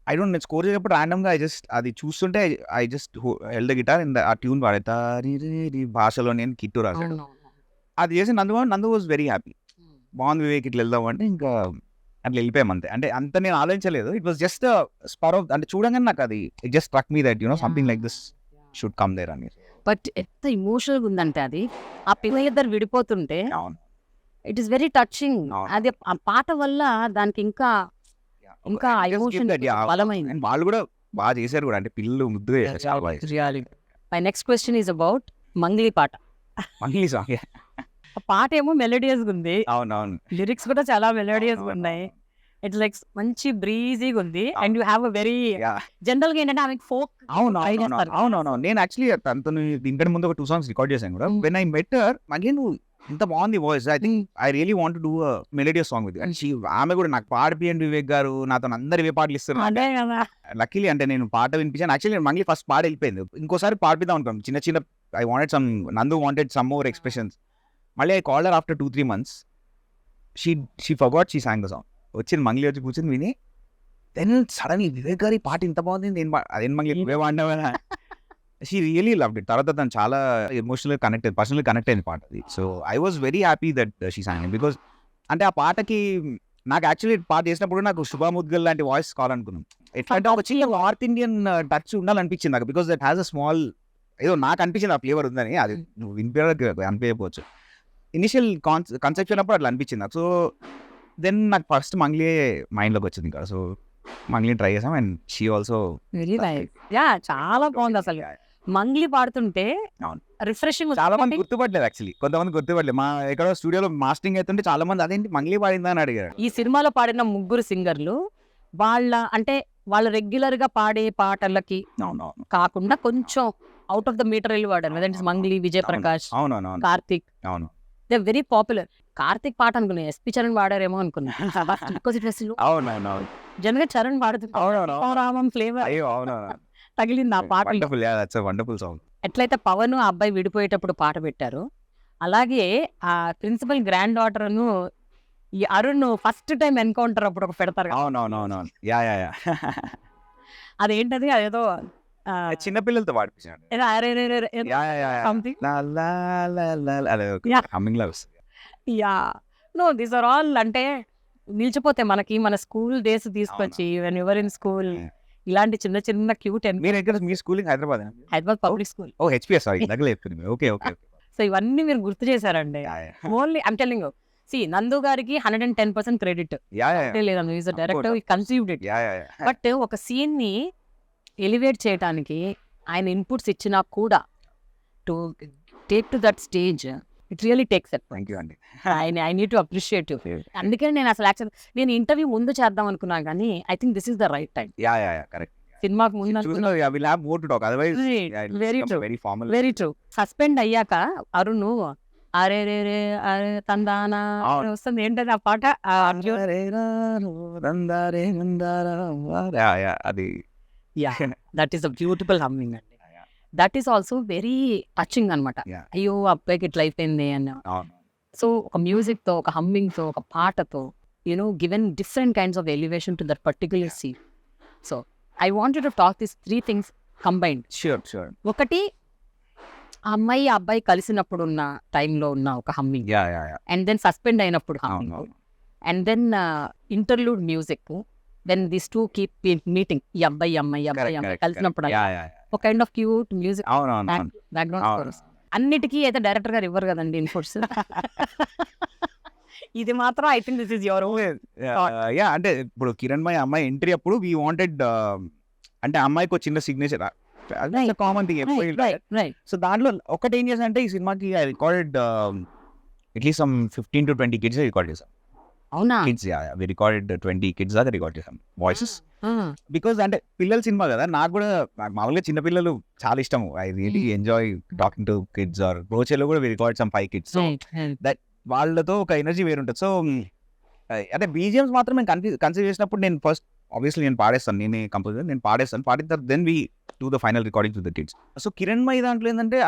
ఐ డోంట్ నేను స్కోర్ చేసేటప్పుడు ర్యాండమ్గా అది చూస్తుంటే I just held the guitar in ఆ ట్యూన్ పాడేతా భాషలో నేను కిట్టు రాశాడు. అది చేసి నందు వాజ్ వెరీ హ్యాపీ, బాగుంది వివేక్ ఇట్లా వెళ్దాం అంటే ఇంకా అట్లా వెళ్ళిపోయాం అంతే. అంటే అంత నేను ఆలోచించలేదు, it was just spur of, అంటే చూడగానే నాకు అది it just struck me that something like this should come there అని. బట్ ఎంత ఇమోషనల్గా ఉందంటే అది, ఆ పిల్ల ఇద్దరు విడిపోతుంటే ఇట్ ఈస్ వెరీ టచింగ్. అది ఆ పాట వల్ల దానికి ఇంకా ఎమోషన్ బలమైంది. వాళ్ళు కూడా బాగా చేశారు కూడా, అంటే పిల్లలు ముద్దుగా చేశారు. My next question is about Mangli పాట. మంగ్లీ సాంగ్, ఆ పాట ఏమో మెలోడియస్ గా ఉంది, అవునవును, లిరిక్స్ కూడా చాలా మెలోడియస్ గా ఉన్నాయి. ఇట్స్ లైక్ మంచి బ్రీజీగా ఉంది and you have a very general గా ఏంటంటే ఆమె ఫోక్. అవునవును. నేను యాక్చువల్లీ తనతో ఇంతకు ముందు ఒక 2 songs రికార్డ్ చేశాను కూడా. వెన్ ఐ మెట్ హర్ మళ్ళీ నువ్వు ఇంత బాగుంది voice, I think I really want to do a melodious song with. And ఆమె కూడా నాకు పాడిపియండి వివేక్ గారు, నాతో అందరు ఇవే పాటలు ఇస్తారు. లక్కీలీ అంటే నేను పాట వినిపించాను. యాక్చువల్లీ నేను మంగ్లీ ఫస్ట్ పాట వెళ్ళిపోయింది, ఇంకోసారి పాడిపిద్దాం అనుకున్నాను చిన్న చిన్న. ఐ వాంటెడ్ సమ్, నందు వాంటెడ్ సమ్ మోర్ ఎక్స్ప్రెషన్స్. మళ్ళీ I called her after 2-3 months. She forgot, she song the song. వచ్చింది మంగ్లీ, వచ్చి కూర్చొని విని దెన్ సడన్లీ వివేక్ గారి పాట ఇంత బాగుంది, నేను అదేం మంగ్లీ నువ్వే వాడినావా. She really loved it. తర్వాత తను చాలా ఎమోషనల్ పర్సనల్ కనెక్ట్ అయింది పాట అది. So I was very happy that she song it because అంటే ఆ పాటకి నాకు యాక్చువల్లీ పాట చేసినప్పుడు నాకు శుభా ముద్గల్ లాంటి వాయిస్ కావాలనుకున్నాను. ఎట్లా అంటే ఒక చిన్న నార్త్ ఇండియన్ టచ్ ఉండాలనిపించింది నాకు, because that has a small, ఏదో నాకు అనిపించింది ఆ ఫ్లేవర్ ఉందని. అది నువ్వు అనిపించకపోవచ్చు, ఇనిషియల్ కాన్సెప్ట్ అయినప్పుడు అట్లా అనిపించింది నాకు. సో దెన్ నాకు ఫస్ట్ మంగ్లీ మైండ్లోకి వచ్చింది ఇంకా. సో మంగ్లీ ట్రై చేసాం and she also very nice. Yeah చాలా బాగుంది అసలు. మంగ్లీ పాడుతుంటే రిఫ్రెషింగ్. చాలా మంది గుర్తుపట్టలేదు యాక్చువల్లీ, కొంతమంది గుర్తుపట్టలేదు. మా ఎక్కడో స్టూడియోలో మాస్టరింగ్ అవుతుంటే చాలా మంది అదేంటి మంగ్లీ పాడిందా అని అడిగారు. ఈ సినిమాలో పాడిన 3 సింగర్లు వాళ్ళు రెగ్యులర్ గా పాడే పాటలకి కాకుండా కొంచెం అవుట్ ఆఫ్ ద మీటర్ వెళ్ళి పాడారు. అదంటే Mangli, Vijay Prakash, Karthik, they very popular. Karthik పాట అనుకున్నా, ఎస్పి చరణ్ పాడారేమో అనుకున్నా. జనరల్ గా చరణ్ పాడుతున్నారు ఫ్లేవర్ తగిలింది ఆ పాట. ఎట్లయితే పవన్ ఆ అబ్బాయి విడిపోయేటప్పుడు పాట పెట్టారు, అలాగే ఆ ప్రిన్సిపల్ గ్రాండ్ డాటర్ ను ఈ అరుణ్ ఫస్ట్ టైం ఎన్కౌంటర్ అప్పుడు ఒక పెడతారు. అవునవునవును. అదేంటది, అదేదో చిన్నపిల్లలతో పాడిపించాను. Something Yeah. హమ్మింగ్ లా వస్తుంది. You know these are all అంటే నిలిచిపోతే మనకి మన స్కూల్ డేస్ తీసుకొచ్చి వెన్ యువర్ ఇన్ స్కూల్ ఇలాంటి చిన్న చిన్న క్యూట్ మీరు ఎక్కడ మీ schooling Hyderabad? Hyderabad public school. Oh HPS, sorry దగ్గర చెప్తుంది. Okay okay. సో ఇవన్నీ మీరు గుర్తు చేశారండి. Only I'm telling you, see Nandu గారికి 110% క్రెడిట్ లేదు, is director, he conceived it. But ఒక సీన్ ని ఎలివేట్ చేయడానికి ఆయన ఇన్పుట్స్ ఇచ్చినా కూడా to take to that stage it really takes it. Thank you అండి. I need to appreciate you. అందుకని నేను అసలు యాక్చువల్ నేను ఇంటర్వ్యూ ముందు చేద్దాం అనుకున్నా కానీ I think this is the right time. Correct. సినిమాకు ముందు వెరీ ట్రూ. సస్పెండ్ అయ్యాక అరుణ్ అరే రే రే అరే తందానా వస్తుంది ఏంటది ఆ పాట, అది that is a beautiful humming అండి. That is also very touching అనమాట. అయ్యో అబ్బాయికి ఇట్లా అయిపోయింది అన్న. సో ఒక మ్యూజిక్ తో, ఒక హమ్మింగ్ తో, ఒక పాటతో you know given different kinds of elevation to that particular scene. So I wanted to talk this 3 things combined. Sure. ఒకటి ఆ అమ్మాయి ఆ అబ్బాయి కలిసినప్పుడు ఉన్న టైంలో ఉన్న ఒక హమ్మింగ్, అండ్ దెన్ సస్పెండ్ అయినప్పుడు humming, and then interlude music, then this two keep meeting, ఈ అబ్బాయి అమ్మాయి కలిసినప్పుడు ఒక kind of cute music background scores. అన్నిటికీ అయితే డైరెక్టర్ గారు ఇవ్వరు కదండి ఇన్పుట్స్. ఇది మాత్రం I think this is your own. అంటే ఇప్పుడు కిరణ్ మై అమ్మాయి ఎంట్రీ అప్పుడు వీ వాంటెడ్ అంటే అమ్మాయికి ఒక చిన్న సిగ్నేచర్, కామన్ థింగ్. సో దాంట్లో ఒకటి ఏం చేసా అంటే ఈ సినిమాకి I recorded at least some 15 to 20 kids record చేసాం. అవునా? కిడ్స్, వి రికార్డెడ్ 20 kids దాకా రికార్డ్ చేసాం వాయిసెస్. బికాస్ అంటే పిల్లల సినిమా కదా, నాకు కూడా మామూలుగా చిన్నపిల్లలు చాలా ఇష్టము. I really enjoy talking to kids. Or బ్రోచేలో కూడా we record some 5 kids. So that వాళ్ళతో ఒక ఎనర్జీ వేరుంటుంది. సో అంటే బీజిఎమ్స్ మాత్రం నేను కన్సిడర్ చేసినప్పుడు నేను ఫస్ట్ ఆబ్వియస్లీ నేను పాడేస్తాను, నేనే కంపోజర్, నేను పాడేస్తాను. పాడిన తర్వాత then we do the final recording to the kids. So Kiranmai దాంట్లో ఏంటంటే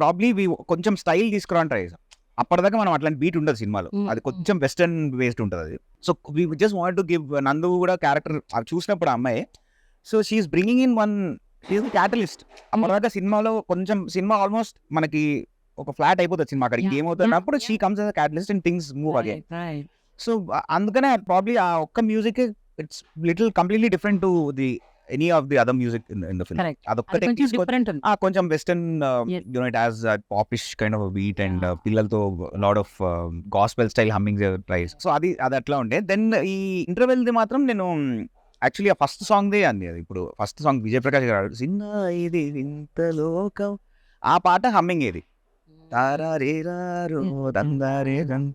ప్రాబ్లీ వి కొంచెం స్టైల్ తీసుకురావడం ట్రై చేసాం. అప్పటిదాకా మనం అట్లాంటి బీట్ ఉండదు సినిమాలో, అది కొంచెం వెస్టర్న్ బేస్డ్ ఉంటుంది అది. So we just want to give Nandu కూడా క్యారెక్టర్ అది చూసినప్పుడు ఆ అమ్మాయి, so she's bringing in one, she's catalyst. అప్పటిదాకా సినిమాలో కొంచెం సినిమా ఆల్మోస్ట్ మనకి ఒక ఫ్లాట్ అయిపోతుంది సినిమా, అక్కడికి ఏమవుతుంది అప్పుడు she comes as a catalyst and things move again. So అందుకనే ప్రాబ్లీ ఆ ఒక్క music it's little completely different to the any of the other music in the film. అదొక్కటే కొంచెం western unit as poppish kind of beat and పిల్లలతో lot of gospel style humming tries. So అది అట్లా ఉండే. Then ఈ interval the మాత్రం నేను actually ఆ ఫస్ట్ సాంగ్ దే అంది. అది ఇప్పుడు ఫస్ట్ సాంగ్ విజయ్ ప్రకాష్ గారు చిన్న ఇది వింత లోకం, ఆ పాట హమ్మింగ్ ఏది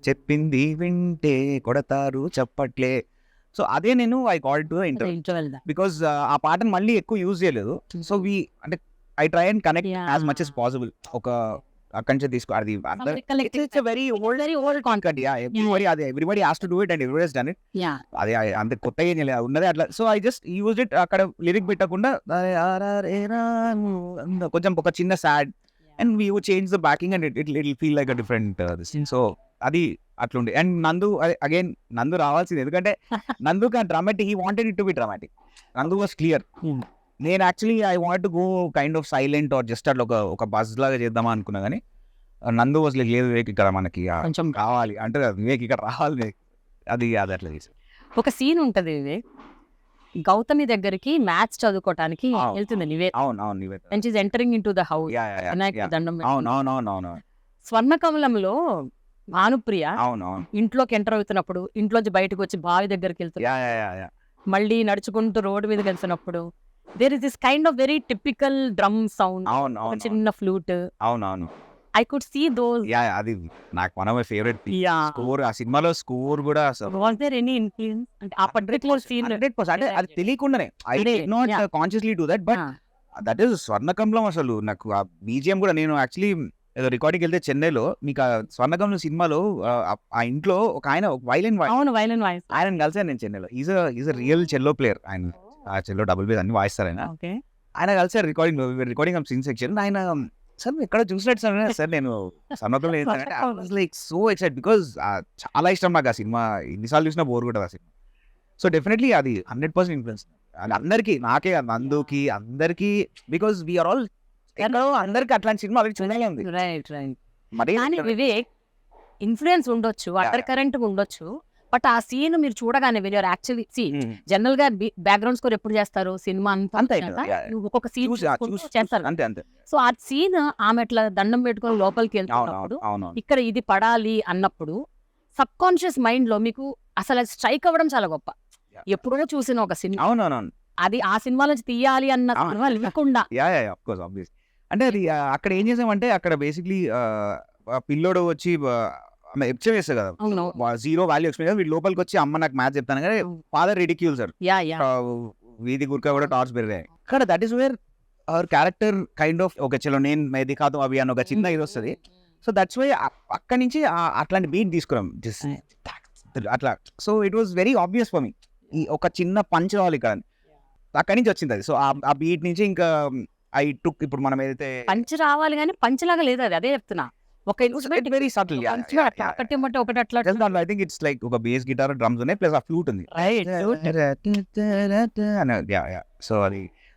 చెప్పింది వింటే కొడతారు చప్పట్లే. సో అదే నేను I call to interval because ఆ పాటను మళ్ళీ ఎక్కువ యూజ్ చేయలేదు. సో వి అంటే I try and connect as much as possible. ఒక అక్కడి నుంచి తీసుకో అది వెరీ ఓల్డ్ కాన్సెప్ట్. అది everybody has to do it and everybody has done it. అది అంత కొత్తగా ఏం లేదు, ఉన్నదే అట్లా. So I just use it. అక్కడ లిరిక్ పెట్టకుండా కొంచెం ఒక చిన్న sad and we would change the backing and it'll feel like a different this thing. So adi atlundi. And Nandu రావాల్సింది, ఎందుకంటే Nandu ka dramatic, he wanted it to be dramatic. Nandu was clear. నేను actually I want to go kind of silent or just అట్లా ఒక buzz లాగా చేద్దామా అనుకున్నా, కానీ నందు వాజ్ లైక్ లేదు వివేక్ ఇక్కడ మనకి కొంచెం కావాలి అంటే వివేక్ ఇక్కడ రావాలి, అది అట్లా చేసి. ఒక సీన్ ఉంటది వివేక్, గౌతమి దగ్గరికి మ్యాథ్స్ చదువుకోవటానికి వెళ్తుంది Niveda. And she's entering into the house, దండం. స్వర్ణకమలంలో భానుప్రియ ఇంట్లోకి ఎంటర్ అవుతున్నప్పుడు, ఇంట్లోంచి బయటకు వచ్చి బావి దగ్గరికి వెళ్తున్నా, మళ్ళీ నడుచుకుంటూ రోడ్డు మీదకి వెళ్తున్నప్పుడు there is this kind of very typical drum sound, చిన్న flute. I could see those. అది నాకు one of my favorite score. ఆ సినిమాలో స్కోర్ కూడా was there any influence అంటే ఆ particular scene 100%. అంటే అది తెలియకుండానే I did not consciously do that, but that is స్వర్ణకంలో. అసలు నాకు ఆ BGM కూడా, నేను యాక్చువల్లీ ఏదో రికార్డింగ్కి వెళ్తే చెన్నైలో, మీకు ఆ స్వర్ణకంలో సినిమాలో ఆ ఇంట్లో ఒక ఆయన వైలిన్ వాయిస్ ఆయన కలిసాను నేను చెన్నైలో. Is a real cello player. ఆయన ఆ చెల్లో డబుల్ బేస్ అన్ని వాయిస్తారు ఆయన. ఆయన కలిసారు రికార్డింగ్ సీన్ సెక్షన్. ఆయన సార్ ఎక్కడ చూసినట్టు సార్ నేను సన్నకంలో ఏంటంటే I was like so excited because చాలా ఇష్టం నాకు ఆ సినిమా. ఎన్నిసార్లు చూసినా బోర్ కూడా ఆ సినిమా. సో డెఫినెట్లీ అది 100% ఇన్ఫ్లుయెన్స్. అందరికి, నాకే నందుకి అందరికి, బికాస్ వీఆర్ ఆల్ ఎక్కడో అందరికి అట్లాంటి సినిమా ఆల్రెడీ చూడాలి ఉంది. రైట్ మరి కానీ వివేక్ ఇన్ఫ్లుయెన్స్ ఉండొచ్చు, అండర్ కరెంట్ ఉండొచ్చు, బట్ ఆ సీన్ మీరు చూడగానే వెన్ యూఆర్ యాక్చువల్లీ జనరల్ గా బ్యాక్గ్రౌండ్ స్కోర్ ఎప్పుడు చేస్తారు సినిమా అంతా ఒక్కొక్క సీన్ చేస్తారు. అంతే. సో ఆ సీన్ ఆమె అట్లా దండం పెట్టుకొని లోపలికి వెళ్తున్నప్పుడు ఇక్కడ ఇది పడాలి అన్నప్పుడు సబ్ కాన్షియస్ మైండ్ లో మీకు అసలు స్ట్రైక్ అవ్వడం చాలా గొప్ప. ఎప్పుడో చూసిన ఒక సినిమా, అవునవును, అది ఆ సినిమా నుంచి తీయాలి అన్న సినిమా లేకుండా. అంటే అది అక్కడ ఏం చేసామంటే, అక్కడ బేసిక్లీ పిల్లోడు వచ్చి ఎక్స్ప్లెయిన్ చేస్తారు కదా, జీరో వాల్యూ ఎక్స్ప్లెయిన్, వీళ్ళు లోపలికి వచ్చి అమ్మ నాకు మ్యాథ్స్ చెప్తాను కానీ ఫాదర్ రిడిక్యూల్ సార్, వీధి గురికా కూడా టార్చ్ పెరిగాయి అక్కడ. That is where our character kind of ఒక చలో నేను మేది కాదు అవి అని ఒక చిన్న ఇది వస్తుంది. సో దట్స్ వై అక్కడి నుంచి అట్లాంటి బీట్ తీసుకున్నాం అట్లా. So it was very obvious for me, ఈ ఒక చిన్న పంచ్ రావాలి ఇక్కడ, అక్కడి నుంచి వచ్చింది అది. సో ఆ బీట్ నుంచి ఇంకా ఐ టుక్, ఇప్పుడు మనం ఏదైతే పంచ్ రావాలి కానీ పంచ్ లాగా లేదు అది, అదే చెప్తున్నా. ఒక వెరీ సటిల్, ఒకటి అట్లా. ఐ థింక్ ఇట్స్ లైక్ ఒక బేస్ గిటార్, డ్రమ్స్ ఉన్నాయి, ప్లస్ ఆ ఫ్లూట్ ఉంది. సో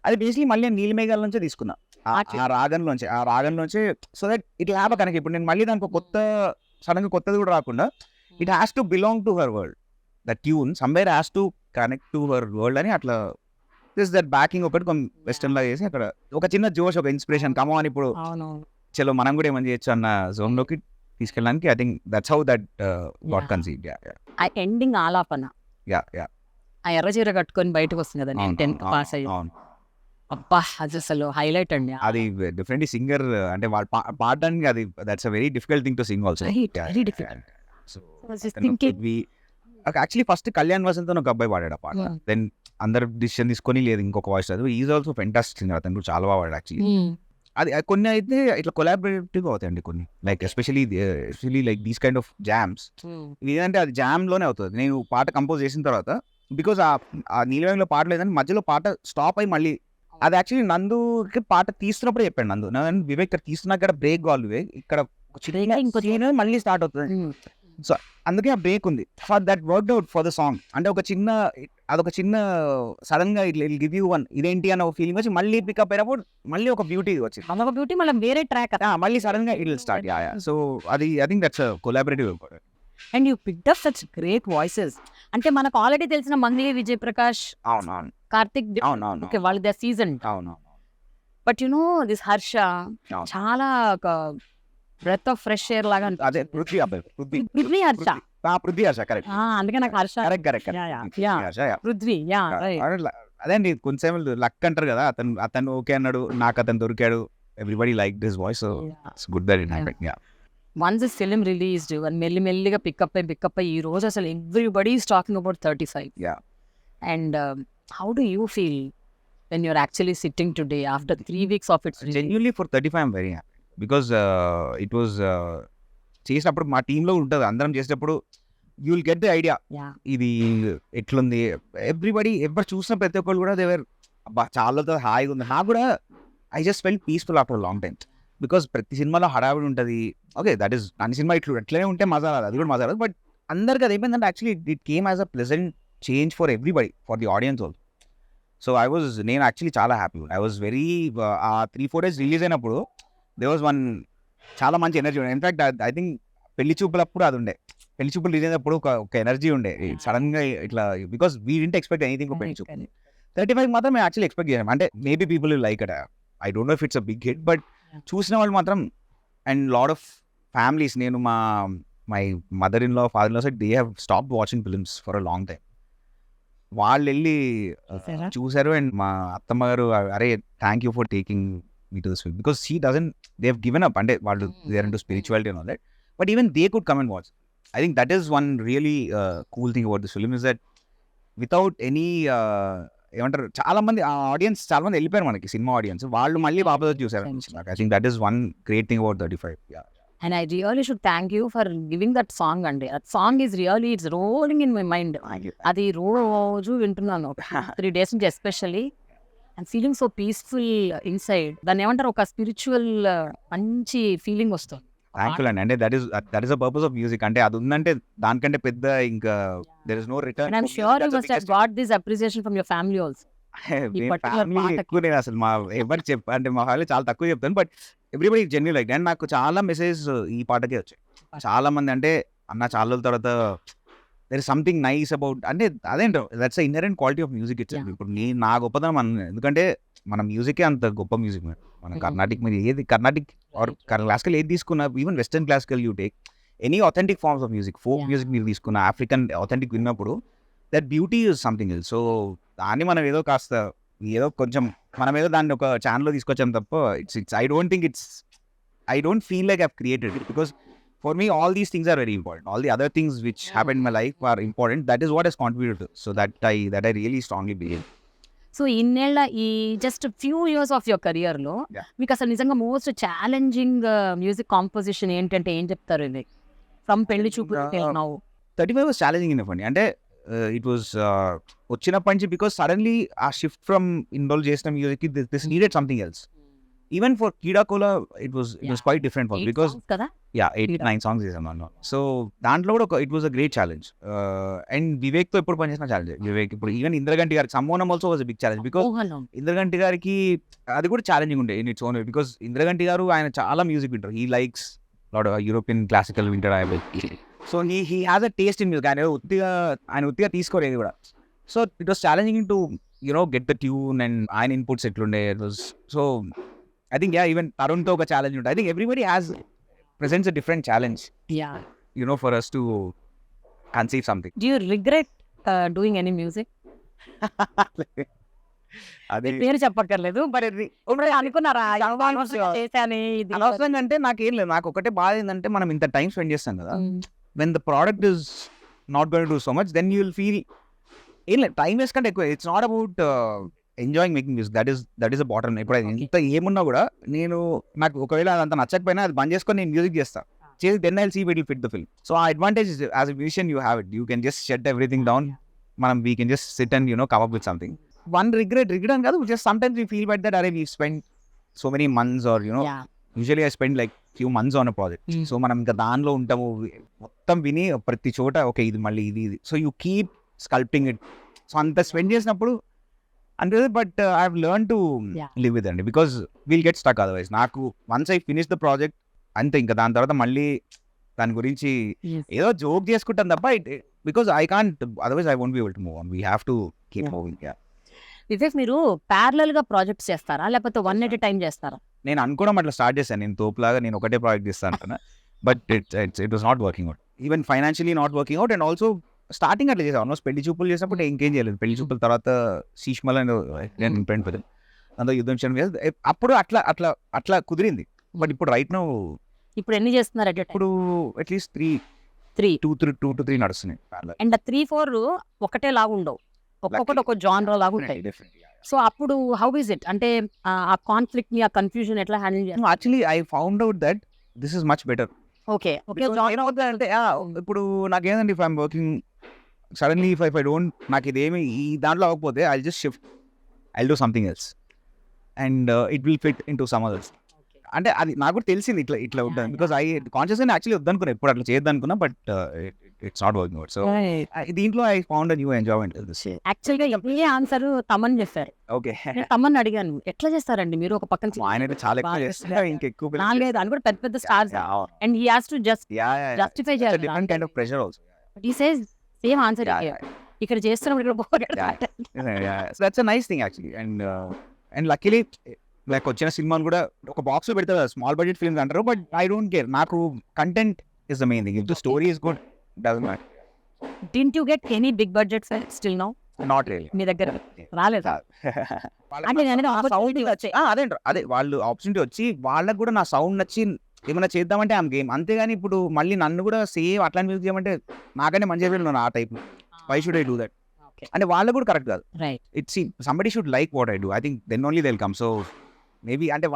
అది బేసిక్లీ మళ్ళీ నీలి మేఘాల నుంచే తీసుకున్నా, ఆ రాగంలోంచి. సో దట్ ఇట్ హ్యావ్ కనుక ఇప్పుడు నేను మళ్ళీ దానికి కొత్త సడన్ గా కొత్తది కూడా రాకుండా, it has to belong to her world, the tune somewhere has to connect to her world అని అట్లా దట్ బ్యాకింగ్ ఒకటి వెస్టర్న్ లా చేసి అక్కడ ఒక చిన్న జోష్, ఒక ఇన్స్పిరేషన్, కమో అని ఇప్పుడు చలో మనం కూడా ఏమని చేయొచ్చు అన్న జోన్ లోకి తీసుకెళ్ళడానికి. I think that's how that got conceived. ఆ ఎండింగ్ ఆలాపన, ఆ ఎర్ర చీర కట్టుకొని బయటకు వస్తుంది కదా, నేను 10th పాస్ అయ్యి, అబ్బా అది అసలు హైలైట్ అండి. అది డిఫరెంట్ సింగర్ అంటే వాళ్ళు పాడడానికి, అది that's a very difficult thing to sing also. Actually first Kalyan Vasanth అని ఒక అబ్బాయి పాడాడు ఆ పాట, దెన్ అందరు డిసిషన్ తీసుకొని లేదు ఇంకొక వాయిస్, అది ఈజ్ ఆల్సో ఫెంటాస్టిక్ సింగర్, అతను కూడా చాలా బాగా పాడాడు యాక్చువల్లీ. అది కొన్ని అయితే ఇట్లా కొలాబరేటివ్ అవుతాయండి కొన్ని, like especially like these kind of jams. ఇదేంటే అది జామ్ లోనే అవుతుంది. నేను పాట కంపోజ్ చేసిన తర్వాత, బికాజ్ ఆ నీలవేణిలో పాట లేదని మధ్యలో పాట స్టాప్ అయ్యి మళ్ళీ, అది యాక్చువల్లీ నందుకి పాట తీస్తున్నప్పుడే చెప్పాడు నందు, వివేక్ ఇక్కడ తీస్తున్నా ఇక్కడ బ్రేక్ కావాలి వివేక్, ఇక్కడ మళ్ళీ స్టార్ట్ అవుతుంది. సో అందుకే ఆ బ్రేక్ ఉంది. For that work out for the song. అంటే అదొక చిన్న సడన్ గా ఇట్ గివ్ యూ వన్ ఇదేంటి అన్న ఒక ఫీలింగ్ వచ్చి మళ్ళీ పికప్ అయినప్పుడు మళ్ళీ ఒక బ్యూటీ వచ్చింది, అదొక బ్యూటీ, మళ్ళీ వేరే ట్రాక్ మళ్ళీ సడన్ గా ఇట్ విల్ స్టార్ట్. సో అది I think that's collaborative. And you picked up such great voices. అంటే మనకు ఆల్రెడీ తెలిసిన మంగ్లీ, విజయ్ ప్రకాష్, కార్తిక్, ఓకే వాళ్ళు the season. But you know this Harsha చాలా ఒక బ్రెత్ ఆఫ్ ఫ్రెష్ ఎయిర్ లాగా. అదే పృథ్వీ హర్ష కరెక్ట్. అందుకే నాకు హర్ష పృథ్వీ. అదే అండి, కొంచెం లక్ అంటారు కదా, అతను ఓకే అన్నాడు, నాకు అతను దొరికాడు, everybody like this voice, so it's good that it happened. Once this film released, మెల్లిమెల్లిగా పికప్ అయ్యి ఈ రోజు అసలు everybody is talking about 35. And how do you feel when you're actually sitting today after 3 weeks of its release? Genuinely for 35 I'm very happy, because it was చేసినప్పుడు మా టీంలో ఉంటుంది, అందరం చేసేటప్పుడు you will get the idea ఇది ఎట్లుంది. Everybody ఎవరు చూసిన ప్రతి ఒక్కరు కూడా దేవర్ అబ్బా చాలా హాయిగా ఉంది. నాకు కూడా I just felt peaceful after long time, because ప్రతి సినిమాలో హడావిడి ఉంటుంది. ఓకే దట్ ఈస్ అన్ని సినిమా ఇట్లనే ఉంటే మజా రాదు, అది కూడా మజా రాదు. బట్ అందరికి అది ఏమైందంటే actually it came as a pleasant change for everybody, for the audience also. So నేను యాక్చువల్లీ చాలా హ్యాపీ. ఐ వాజ్ వెరీ ఆ 3-4 days రిలీజ్ అయినప్పుడు దే వాజ్ వన్ చాలా మంచి ఎనర్జీ ఉండే. ఇన్ఫాక్ట్ ఐ థింక్ పెళ్లి చూపులప్పుడు అది ఉండే, పెళ్లి చూపులు రిలీజ్ అయినప్పుడు ఒక ఎనర్జీ ఉండే సడన్ గా ఇట్లా, because we didn't expect anything Pelli Choopu. 35 మాత్రం మేము యాక్చువల్లీ ఎక్స్పెక్ట్ చేసాం. అంటే maybe people like it, I don't know if it's a big hit, but చూసిన వాళ్ళు మాత్రం, అండ్ లాట్ ఆఫ్ ఫ్యామిలీస్, నేను my mother in law, father in law side, they have stopped watching films for a long time. వాళ్ళు వెళ్ళి చూసారు, and మా అత్తమ్మ గారు అరే thank you for taking me to this film, because they have given up, and they are into spirituality and all that, but even they could come and watch. I think that is one really cool thing about this film, is that without any ఏమంటారు, చాలా మంది audience చాలా మంది వెళ్ళిపోయారు మనకి, cinema audience, వాళ్ళు మళ్ళీ వాపస్ చూసారు. I think that is one great thing about 35. And I really should thank you for giving that song. And that song is really, it's rolling in my mind. అది రోజు వింటున్నాను 3 days నుంచి especially, and feeling so peaceful inside. దాన్ని ఏమంటారు, ఒక spiritual మంచి feeling వస్తుంది. Thankful అండి. అంటే that is the purpose of music. అంటే అది ఉందంటే దానికంటే పెద్ద ఇంకా there is no return. And I'm sure you must have got this appreciation from your family also. particular family పాటకి. ఎక్కువ నేను అసలు మా ఎవరికి అంటే మా ఫ్యామిలీ చాలా తక్కువ చెప్తాను, but everybody genuine like. And నాకు చాలా మెసేజ్ ఈ పాటకే వచ్చాయి. చాలా మంది అంటే అన్న చాలా రోజుల తర్వాత there is something nice about, అంటే అదేంటో that's inherent quality of music it's. ఇప్పుడు నా గొప్పతనం ఎందుకంటే మన మ్యూజికే అంత గొప్ప మ్యూజిక్. మన కర్ణాటిక్ మీద ఏది కర్ణాటిక్ ఆర్ క్లాసికల్ ఏది తీసుకున్నా, even western classical you take any authentic forms of music, folk music మీరు తీసుకున్న ఆఫ్రికన్ ఆథెంటిక్ విన్నప్పుడు that beauty is something else. So దాన్ని మనం ఏదో కాస్త ఏదో కొంచెం మనం ఏదో దాన్ని ఒక ఛానల్లో తీసుకొచ్చాం తప్ప it's I don't feel like I've created it, because for me all these things are very important. All the other things which happen in my life are important. That is what has contributed to. So that I really strongly believe. So ఇన్నేళ్ల ఈ just few years of your career లో మీకు అసలు నిజంగా most challenging music composition ఏంటంటే ఏం చెప్తారు? ఇది ఫ్రమ్ పెళ్లి చూపు now 35 was challenging enough for me. అంటే it was వచ్చినప్పటి నుంచి, because suddenly ఆ షిఫ్ట్ ఫ్రమ్ ఇన్వాల్వ్ చేసిన music this needed something else. Even for Kidakola, it was quite different for me, because కదా 8-9 songs చేసాం దాంట్లో. సో దాంట్లో కూడా it was a great challenge. And Vivek తో ఎప్పుడు పనిచేసిన ఛాలెంజ్. Vivek ఇప్పుడు ఈవెన్ ఇంద్రగంటి గారికి సమ్మోనం also was a big challenge, because Indraganti గారికి అది కూడా ఛాలెంజింగ్ ఉండే in its own way, because Indraganti గారు ఆయన చాలా మ్యూజిక్ వింటారు. He likes lot European classical వింటాడు ఆయన. So he has a taste in music. ఆయన ఉత్తిగా తీసుకోలేదు కూడా. So it was challenging to get the tune and ఆయన ఇన్పుట్స్ ఎట్లుండే. So I think even Tharun తో ఒక ఛాలెంజ్ ఉంటుంది. I think everybody presents a different challenge, for us to conceive something. Do you regret doing any music? అదే పేరు చెప్పక్కర్లేదు, but అనుకున్నారా చేశాను ఇది అనవసరంగా? అంటే నాకేం లేదు. నాకు ఒకటే బాధ ఏంటంటే మనం ఇంత టైం స్పెండ్ చేస్తాం కదా, when the product is not going to do so much, then you will feel ఏం లేదు, టైం వేస్ట్ కంటే ఎక్కువ. It's not about enjoying making music. That is a bottom. ఇప్పుడు ఎంత ఏమున్నా కూడా నాకు ఒకవేళ అదంతా నచ్చకపోయినా అది బంద్ చేసుకొని నేను మ్యూజిక్ చేస్తాను. చేసి then I will see it will fit the film. So ఆ advantage as a musician you have it. You can just shut everything down. We can just sit and come up with something. One regret అని కాదు, just sometimes we feel but that అరే we spend so many months or usually I spend like few months on a project. So మనం ఇంకా దానిలో ఉంటాము, మొత్తం విని ప్రతి చోట ఓకే ఇది మళ్ళీ ఇది. So you keep sculpting it. So అంత స్పెండ్ చేసినప్పుడు అంటే, but I have learn to live with అండి, because will get stuck otherwise. నాకు once I finish the project అంతే, ఇంకా దాని తర్వాత మళ్ళీ దాని గురించి ఏదో జోక్ చేసుకుంటాం తప్ప because I can't, otherwise I won't be able to move on. We have to keep moving. Vivek, మీరు ప్యారలల్ గా ప్రాజెక్ట్స్ చేస్తారా లేకపోతే వన్ ఎట్ ఎ టైం చేస్తారా? నేను అనుకోవడం అట్లా స్టార్ట్ చేశాను. నేను తోపులాగా నేను ఒకటే ప్రాజెక్ట్ చేస్తాను అంటున్నా, but it was not working out. Even financially not working out. And also starting అట్లా చేసాను. ఆల్మోస్ట్ పెళ్లి చూపులు చేసినప్పుడు ఇంకేం చేయలేదు. పెళ్లి చూపుల తర్వాత శీష్మల్ అండ్ ఇంప్రెంట్ పది అందులో యుద్ధం చేయడం, అప్పుడు అట్లా కుదిరింది. బట్ ఇప్పుడు రైట్ నౌ ఇప్పుడు ఎన్ని చేస్తున్నారు? ఇప్పుడు అట్లీస్ట్ 2 to 3 నడుస్తున్నాయి. అండ్ 3-4 ఒకటే లాగా ఉండవు, ఒక్కొక్కటి ఒక జానర్ లాగా ఉంటాయి. సో అప్పుడు హౌ ఇస్ ఇట్? అంటే ఆ కాన్ఫ్లిక్ట్ ని, ఆ కన్ఫ్యూజన్ ఎట్లా హ్యాండిల్ చేస్తారు? Actually I found out that this is much better. Okay అంటే ఇప్పుడు నాకేందండి, if I'm working suddenly if I don't, నాకు ఇదేమి ఈ దాంట్లో అవ్వకపోతే I just shift, I do something else and it will fit in to some others. అంటే అది నాకు కూడా తెలిసింది ఇట్లా ఉంటుంది, బికాస్ ఐ కాన్షియస్గా యాక్చువల్లీ వద్దనుకున్నా, ఎప్పుడు అట్లా చేద్దాం అనుకున్నా, but it's not working out. So దీంట్లో ఐ ఫౌండ్ న్యూ ఎంజాయ్మెంట్. యాక్చువల్గా ఏ ఆన్సర్ తమన్ చేస్తారు. ఓకే, తమన్ అడిగాను ఎట్లా చేస్తారండి మీరు ఒక పక్కన, ఆయన చాలా ఎక్కువ చేస్తారు, ఇంకెక్కువ నాలుగైదు అని కూడా పెద్ద stars, and he has to justify చేయాలి. Different kind of pressure also. He says same answer ఇక్కడ చేస్తున్నప్పుడు that's a nice thing actually. And luckily like వచ్చిన సినిమాలు కూడా ఒక బాక్స్ లో పెడతారు, స్మాల్ బడ్జెట్ ఫిల్మ్స్ అంటారు, బట్ ఐ డోంట్ కేర్. నాకు content is the main thing. If the story is good, doesn't matter. Didn't you get any big budget still now? Not really. మీ దగ్గర రాలేదా? అదే వాళ్ళు ఆపర్చునిటీ వచ్చి వాళ్ళకి కూడా నా సౌండ్ నచ్చి ఏమైనా చేద్దామంటే ఆమె గేమ్. అంతేగాని ఇప్పుడు మళ్ళీ నన్ను కూడా సేమ్ అట్లా మ్యూజిక్ చేయమంటే నాకనే మంచిగా వెళ్ళినాను ఆ type. Why should I do that? అంటే వాళ్ళకు కూడా కరెక్ట్ కాదు. It's somebody should like what I do. I think then only they will come. So maybe అంటే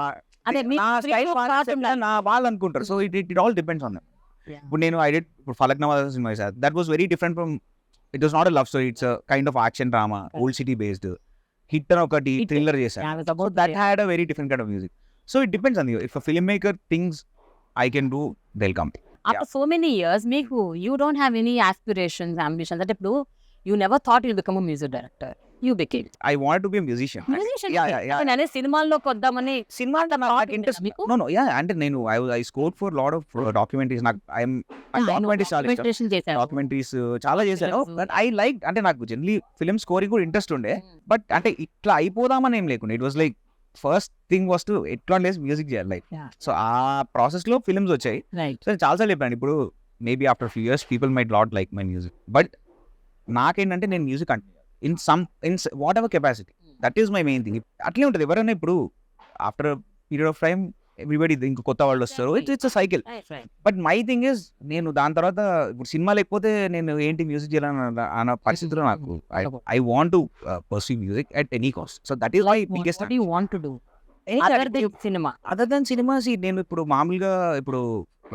వాళ్ళు అనుకుంటారు. So it all depends on them. ఇప్పుడు నేను ఐ డిడ్ ఫలక్నామా సినిమా చేశాను. That was very different from, it was not a love story, it's kind of action drama, old city based. Hit అని ఒకటి thriller చేశాను. That had a very different kind of music. So it depends on you. If a film maker things I can do, they'll come. After so many years, you don't have any aspirations, ambitions. That you never thought you'll become a music director. You became I wanted to be a musician. Yeah. అనే సినిమాల్లోకి వద్దామని cinema అంటే నాకు interest మీకు? No అంటే నేను I score for lot of documentaries. నాకు documentaries చాలా ఇష్టం. Documentation చేశారు. డాక్యుమెంటరీస్ చాలా చేశాను. బట్ ఐ లైక్ అంటే నాకు జనరలీ ఫిల్మ్ స్కోరింగ్ కూడా ఇంట్రెస్ట్ ఉండే. బట్ అంటే ఇట్లా అయిపోదామని ఏం లేకుండా. It was like first thing was to ఎట్లా లేస్ మ్యూజిక్ చేయాలి లైక్. సో ఆ ప్రాసెస్ లో ఫిల్మ్స్ వచ్చాయి. సో నేను చాలాసార్లు చెప్పాను. ఇప్పుడు maybe after few years people might not like my music. But నాకేంటంటే నేను మ్యూజిక్ అంటే in what ever capacity, that is my main thing. అట్లే ఉంటుంది. ఎవరైనా ఇప్పుడు after period of time everybody ఇంక కొత్త వాళ్ళు వస్తారు. It's a cycle. But my thing is నేను దాని తర్వాత ఇప్పుడు సినిమా లేకపోతే నేను ఏంటి మ్యూజిక్ చేయాలని అన్న పరిస్థితిలో నాకు I want to pursue music at any cost. So that is my biggest సినిమా. అదర్ దెన్ సినిమాస్ నేను ఇప్పుడు మామూలుగా ఇప్పుడు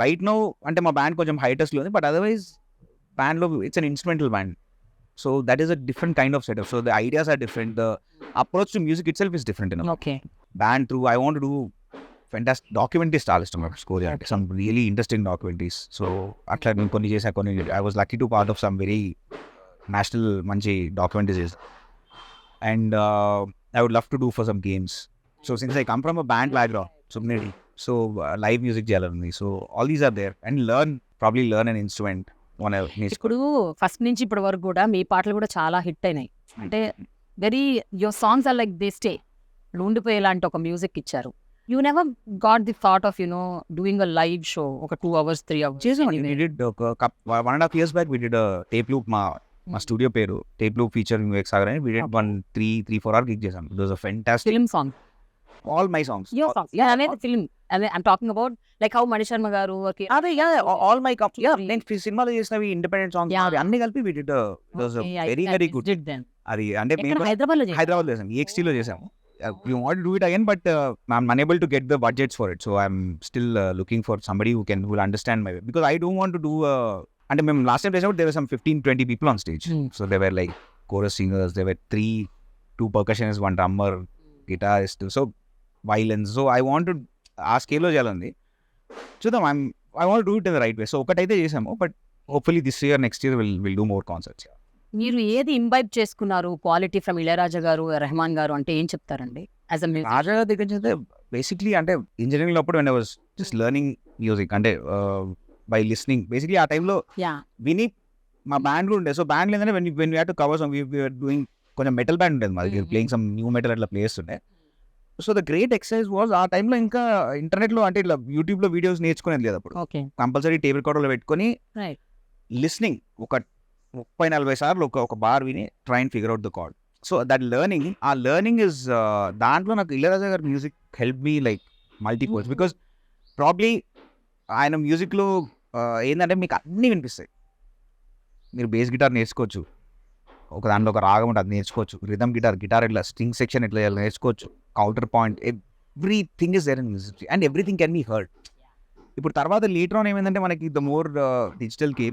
రైట్ నో అంటే మా బ్యాండ్ కొంచెం హైటెస్ట్ లో ఉంది. బట్ అదర్వైజ్ బ్యాండ్ లో it's an instrumental band. So that is a different kind of setup. So the ideas are different. The approach to music itself is different. Okay. Band through I want to do fantastic documentary style score. Some really interesting documentaries. So atla nenu konni chesa konni I was lucky to part of some very national manchi documentaries. And I would love to do for some games. So since I come from a band background, so live music jalarundi. So all these are there and probably learn an instrument. ఇప్పుడు first నుంచి ఇప్పటి వరకు కూడా మీ పాటలు కూడా చాలా hit అయినాయి. అంటే very your songs are like they stay ఉండిపోయేలాంటి ఒక మ్యూజిక్ ఇచ్చారు. You never got the thought of doing a live show ఒక 2 hours 3 hours చేసాం. We did 1.5 years back we did a tape loop. మా స్టూడియో పేరు tape loop featuring Vivek Sagar and we did 3-4 hour gig చేసాం. It was a fantastic film song. All my songs. Your songs. Yeah, అనేది film. I'm talking about like how Mani Sharma garu okay. All my నేను సినిమాలో చేసినవి independent songs అన్ని కలిపి we did it was a very good. అది అంటే మేము హైదరాబాద్ చేసాం. EXT లో చేసాము. We want to do it again but I'm unable to get the budgets for it. So I'm still looking for somebody who will understand my way because I don't want to do అంటే మేము last time చేసినప్పుడు there were some 15-20 people on stage. So they were like chorus singers, there were 2 percussionists, 1 drummer, guitarist, so violins. So I want to ఆ స్కేల్లో చేయాలండి. చూద్దాం. I want to do it in the right way. So ఒకటైతే చేసాము but hopefully this year next year we'll do more concerts. మీరు ఏది imbibe చేసుకున్నారు quality from Ilaiyaraaja గారు రెహమాన్ గారు అంటే ఏం చెప్తారండి? యాజ్ అ రాజా గారి దగ్గర నుంచి బేసిక్లీ అంటే ఇంజనీరింగ్ లో అప్పుడు when I was just learning music అంటే by listening basically ఆ టైంలో విని మా బ్యాండ్ కూడా ఉండే. సో బ్యాండ్ ఏంటంటే when we had to cover some we were doing కొంచెం మెటల్ బ్యాండ్ ఉండేది మాది. ప్లేయింగ్ సమ్ న్యూ మెటల్ అట్లా ప్లేస్ ఉండే. So the great exercise was ఆ టైంలో ఇంకా ఇంటర్నెట్లో అంటే ఇట్లా యూట్యూబ్లో వీడియోస్ నేర్చుకునేది లేదు అప్పుడు. కంపల్సరీ టేబుల్ కార్డులో పెట్టుకొని లిస్నింగ్ ఒక 30-40 సార్లు ఒక బార్ విని try and figure out the chord. So that learning is దాంట్లో నాకు ఇళయరాజా గారి music help me like multiples because probably ఆయన మ్యూజిక్లో ఏంటంటే మీకు అన్నీ వినిపిస్తాయి. మీరు బేస్ గిటార్ నేర్చుకోవచ్చు, ఒక దాంట్లో ఒక రాగం ఉంటుంది అది నేర్చుకోవచ్చు, రిథమ్ గిటార్ ఇట్లా స్ట్రింగ్ సెక్షన్ ఇట్లా నేర్చుకోవచ్చు, counterpoint everything is there in music and everything can be heard. ఇప్పుడు తర్వాత లేటర్ ఆన్ ఏమైందంటే మనకి ద మోర్ డిజిటల్కి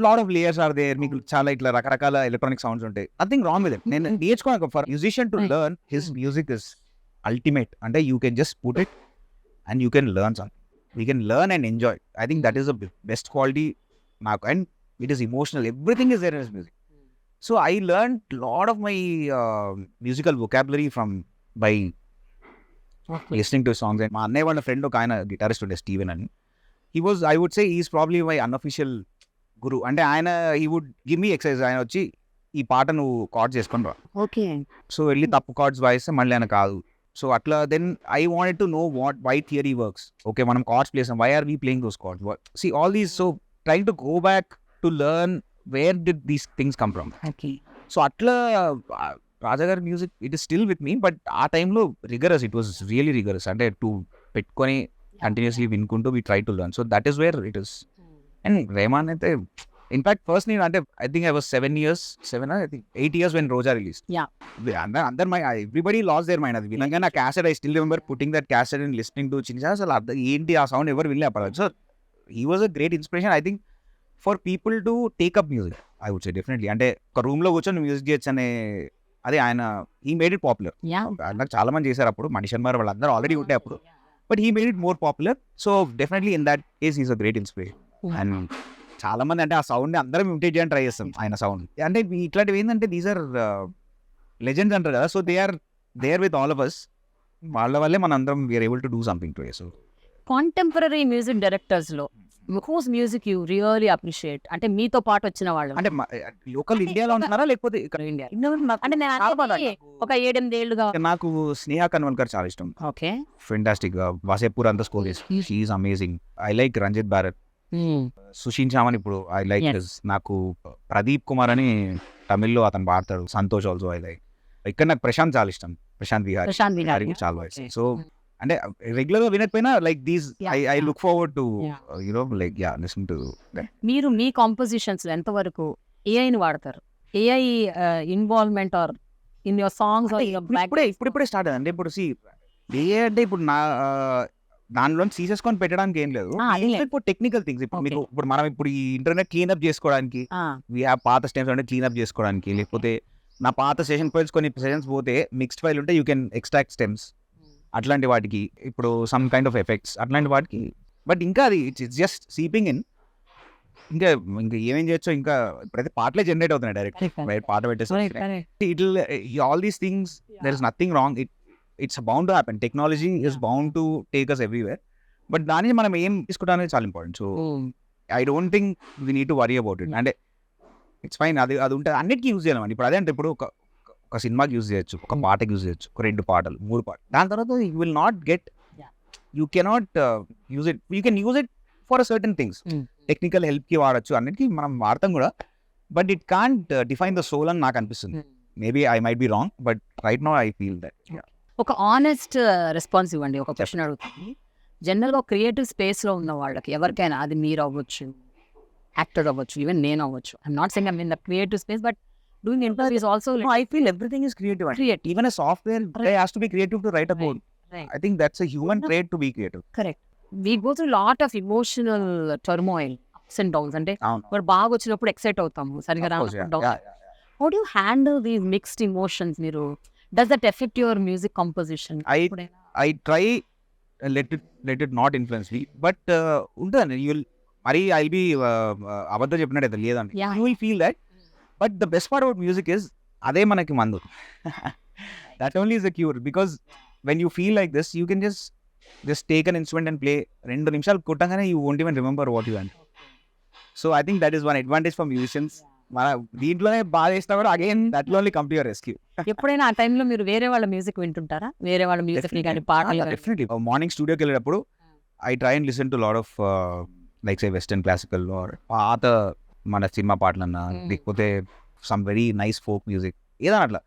lot of layers are there. మీకు చాలా ఇట్లా రకరకాల ఎలక్ట్రానిక్ సౌండ్స్ ఉంటాయి. Nothing wrong with it. నేను నేర్చుకోవాలి for musician to learn his music is ultimate. అంటే you can just put it and you can learn something. We can learn and enjoy. I think that is the best quality నాకు. And it is emotional. Everything is there in his music. So I learned a lot of my musical vocabulary by listening to songs. And my annaya valla friend oka ayana guitarist unde Steven and he was, I would say he is probably my unofficial guru. And ayana he would give me exercise. Ayana vachi ee paata nu chords cheskoni ra. Okay. So elli tappu chords vaise malli ayana kaadu. So atla then I wanted to know why theory works. Okay, manam chords play some, why are we playing those chords? See all these, so trying to go back to learn where did these things come from. Okay. So atla Raja Gar music it is still with me but ఆ టైంలో rigorous, it was really rigorous. అంటే to పెట్టుకొని continuously వినుకుంటూ we try to learn. So that is where it is. And Rahman అయితే in fact first నేను అంటే I think I was 8 years when Roja released. Under my everybody lost their mind. అది వినగానే ఆ cassette I still remember putting that cassette and listening to చిన్న అసలు ఏంటి ఆ సౌండ్ ఎవరు వినలే అప్పుడు. So he was a great inspiration I think for people to take up music. I would say definitely. అంటే ఒక రూమ్ లో కూర్చొని మ్యూజిక్ చేయొచ్చు అనే అదే ఆయన he made it popular. నాకు చాలా మంది చేశారు అప్పుడు, మణి శర్మ వాళ్ళందరూ ఆల్రెడీ ఉంటే అప్పుడు, but he made it more popular. So definitely in that case he's a great inspiration. And చాలా మంది అంటే ఆ సౌండ్ అందరం ఇమిటేట్ చేయడానికి ట్రై చేస్తాం ఆయన సౌండ్. అంటే ఇట్లాంటివి ఏంటంటే దీస్ ఆర్ లెజెండ్స్ అంటారు కదా, so they are there with all of us. వాళ్ళ వల్లే మన అందరం we are able to do something today. సో కాంటెంపరీ మ్యూజిక్ డైరెక్టర్స్ లో whose music you really appreciate, అంటే మీతో పాటు వచ్చిన వాళ్ళు అంటే లోకల్ ఇండియాలో ఉంటున్నారా లేకపోతే ఇక్కడ ఇండియా? అంటే నేను అనేది ఒక 7-8 ఏళ్ళుగా. నాకు స్నేహ కన్వల్కర్ చాలా ఇష్టం. ఓకే, ఫెంటాస్టిక్ గా వాసేపూర్ అంతా స్కోర్ చేసి she is amazing. I like Ranjit Barot, Sushin Shyam. ఇప్పుడు ఐ లైక్ నాకు ప్రదీప్ కుమార్ అని తమిళ్లో అతను పాడతాడు, సంతోష్ ఆల్సో ఐ లైక్. ఇక్కడ నాకు ప్రశాంత్ చాలా ఇష్టం, ప్రశాంత్ విహారీ చాలా ఇష్టం. సో అంటే రెగ్యులర్ గా వినకపోయినా like these I look forward to you know like listen to that. మీరు మీ కాంపోజిషన్స్ లో ఎంత ఏఐని వాడతారు? AI involvement are in your songs? ఇప్పుడే స్టార్ట్ అయ్యింది. ఇప్పుడు ఏ అంటే ఇప్పుడు నా దానిలో తీసేసుకొని పెట్టడానికి ఏం లేదు. ఇప్పుడు టెక్నికల్ థింగ్స్ ఇప్పుడు మీకు ఇప్పుడు మనం ఇప్పుడు ఈ ఇంటర్నెట్ క్లీన్అప్ చేసుకోవడానికి వీ హ్యావ్ పాత స్టెమ్స్ అంటే క్లీన్అప్ చేసుకోవడానికి, లేకపోతే నా పాత సెషన్ ఫైల్స్ కొన్ని సెషన్స్ పోతే మిక్స్డ్ ఫైల్ ఉంటే యూ కెన్ ఎక్స్ట్రాక్ట్ స్టెమ్స్, అట్లాంటి వాటికి ఇప్పుడు సమ్ కైండ్ ఆఫ్ ఎఫెక్ట్స్ అట్లాంటి వాటికి. బట్ ఇంకా అది ఇట్స్ జస్ట్ సీపింగ్ ఇన్. ఇంకా ఏమేం చేయొచ్చో ఇంకా ఇప్పుడైతే పాటలే జనరేట్ అవుతున్నాయి డైరెక్ట్ పాట పెట్టేసి. It all these things there is nothing wrong. It's bound to happen. Technology is bound to take us everywhere. But దాన్ని మనం ఏం తీసుకుంటాం అనేది చాలా important. So I don't think we need to worry about it. అంటే it's fine, అది ఉంటుంది. అన్నిటికీ యూజ్ చేయాలి. ఇప్పుడు అదే అంటే ఇప్పుడు ఒక సినిమాకి యూజ్ చేయొచ్చు, ఒక పాటకి యూజ్ చేయొచ్చు, ఒక 2 పాటలు 3 పాటలు. దాని తర్వాత you will not get, you cannot use it. You can use it for certain things. Technical హెల్ప్కి వాడచ్చు, అన్నిటికీ మనం వాడతాం కూడా. But it can't define the soul అని నాకు అనిపిస్తుంది. Maybe I might be wrong, but right now I feel that. ఒక ఆనెస్ట్ రెస్పాన్స్ ఇవ్వండి. ఒక క్వశ్చన్ అడుగుతాను. జనరల్గా క్రియేటివ్ స్పేస్లో ఉన్న వాళ్ళకి ఎవరికైనా, అది మీరు అవ్వచ్చు, యాక్టర్ అవ్వచ్చు, ఈవెన్ నేను అవ్వచ్చు, I'm not saying I'm in the creative space, but doing interviews also, I feel everything is creative. Even a software guy has to be creative to write a code. I think that's a human trait to be creative. Correct. We go through lot of emotional turmoil, ups and downs. అంటే మరి బాగా వచ్చినప్పుడు excite అవుతాము, సరిగా రానప్పుడు. How do you handle these mixed emotions? మీరు does that affect your music composition? I try let it not influence me, but ఉంటుంది. You'll మరి I'll be అబద్ధం చెప్పినట్టు లేదండి. You will feel that. But the best part about music is అదే మనకి మందు. That only is a cure, because when you feel like this, you can just take an instrument and play. 2 నిమిషాలు కొట్టగానే you won't even remember what you want. So I think that is one advantage for musicians. మన దీంట్లోనే బాగా చేసినా కూడా again that will only come to your rescue. ఎప్పుడైనా ఆ టైంలో మీరు వేరే వాళ్ళ మ్యూజిక్ వింటుంటారా? వేరే వాళ్ళ మ్యూజిక్ కానీ పాటలు? Definitely. మార్నింగ్ స్టూడియోకి వెళ్ళేటప్పుడు I try and listen to lot of like say western classical or పాత మన సినిమా పాటలన్నా, లేకపోతే some very nice folk music, ఏదైనా అట్లా.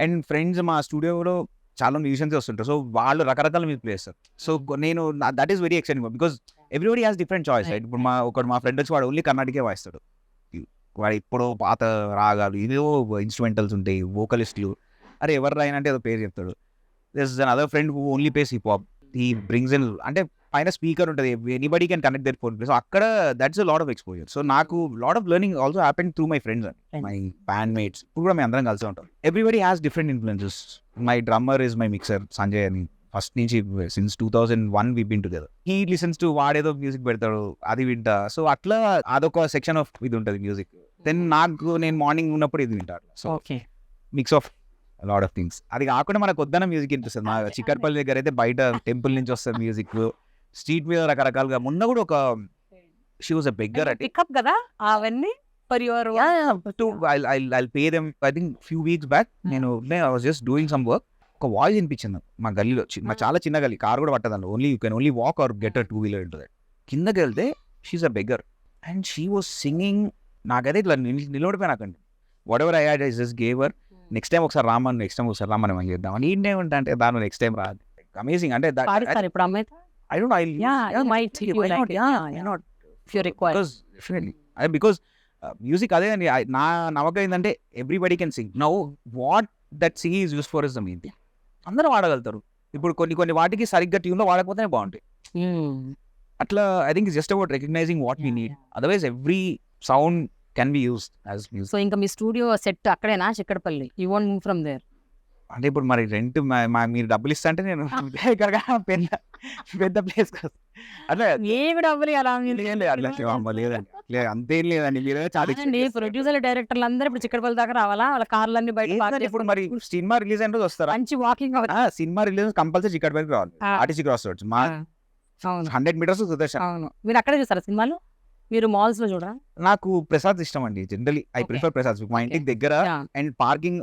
అండ్ ఫ్రెండ్స్ మా స్టూడియోలో చాలా మ్యూజిషియన్స్ వస్తుంటారు. సో వాళ్ళు రకరకాల మ్యూజిక్ ప్లే చేస్తారు. సో నేను that is very exciting, because everybody has different choice. Right, ఇప్పుడు మా ఫ్రెండ్ వచ్చి వాడు ఓన్లీ కర్ణాటకే వాయిస్తాడు. వాడు ఇప్పుడు పాత రాగాలు ఇవేవో ఇన్స్ట్రుమెంటల్స్ ఉంటాయి, వోకలిస్టులు, అరే ఎవరు రాయనంటే ఏదో పేరు చెప్తాడు. This is another friend who only plays hip hop. He brings in, అంటే పైన స్పీకర్ ఉంటుంది, anybody can connect that phone. So అక్కడ that's a lot of exposure. So నాకు lot of learning also happen through my friends and my band mates. ఇప్పుడు కూడా మేము అందరం కలిసి ఉంటాం. Everybody has different influences. My drummer is my mixer Sanjay అని. First నుంచి since 2001 we been together. He listens to వాడేదో మ్యూజిక్ పెడతాడు, అది వింటా. సో అట్లా అదొక సెక్షన్ ఆఫ్ ఇది ఉంటుంది మ్యూజిక్. దెన్ నేను మార్నింగ్ ఉన్నప్పుడు ఇది వింటాను. So mix of lot of things. అది కాకుండా మనకు వద్దన్న మ్యూజిక్ అనిపిస్తుంది. మా చిక్కర్పల్లి దగ్గర అయితే బయట టెంపుల్ నుంచి వస్తుంది మ్యూజిక్, స్ట్రీట్ మీద రకరకాలుగా. మొన్న కూడా ఒక షీ వాజ్ అ బెగ్గర్ అంటే పికప్ కదా అవన్నీ for your I'll pay them. I think few weeks back I was just doing some work. ఒక వాయిస్ వినిపించింది మా గల్లీలో. మా చాలా చిన్న గల్లీ, కార్ కూడా పట్టదండి. You can only walk or get a 2-wheeler into that. కిందకి వెళ్తే she is a beggar and she was singing. నాకైతే ఇట్లా నిలబడిపోయినాకండి. Whatever I had I just gave her. Next time ఒకసారి రామన్, నెక్స్ట్ టైం ఒకసారి రామన్ ఏమని చేద్దాం అని ఏంటంటే అంటే దాని నెక్స్ట్ టైం రాదు. అమేజింగ్. అంటే ఇప్పుడు అమ్మాయి I don't know. Because music అదే అండి. నా నమ్మకం ఏంటంటే everybody can sing. Now what that singing is use for is the main thing. అందరూ వాడగలుగుతారు. ఇప్పుడు కొన్ని వాటికి సరిగ్గా ట్యూన్లో వాడకపోతేనే బాగుంటాయి. అట్లా I think it's just about recognizing what we need. Otherwise every sound can be used as music. So ఇంకా మీ స్టూడియో సెట్ అక్కడేనా, Chikkadpally? You want move from there? అంటే ఇప్పుడు మరి రెంట్ మీరు డబ్బులు ఇస్తా అంటే నేను ఇక్కడ పెద్ద ప్లేస్ కాదు. అట్లా ఏమి డబ్బులు అలా లేదండి. లేదు అంతేం లేదండి, మీరు చాలా ప్రొడ్యూసర్ డైరెక్టర్లు అందరూ ఇప్పుడు చిక్కడపల్లి దాకా రావాలా, వాళ్ళ కార్లన్నీ బయట park ఇప్పుడు చేసుకొని మరి సినిమా రిలీజ్ అయిన రోజు వస్తారా? మంచి వాకింగ్ సినిమా రిలీజ్ కంపల్సరీ చిక్కడపల్లికి రావాలి, ఆర్టీసీ క్రాస్ రోడ్స్ మా అవును 100 మీటర్స్ సుదర్శన్. అవును. మీరు అక్కడే చూసారా సినిమాలు? మీరు మాల్స్ లో చూడరా? నాకు ప్రసాద్ ఇష్టం అండి, జనరలీ ఐ ప్రిఫర్ ప్రసాద్. మా ఇంటికి దగ్గర అండ్ పార్కింగ్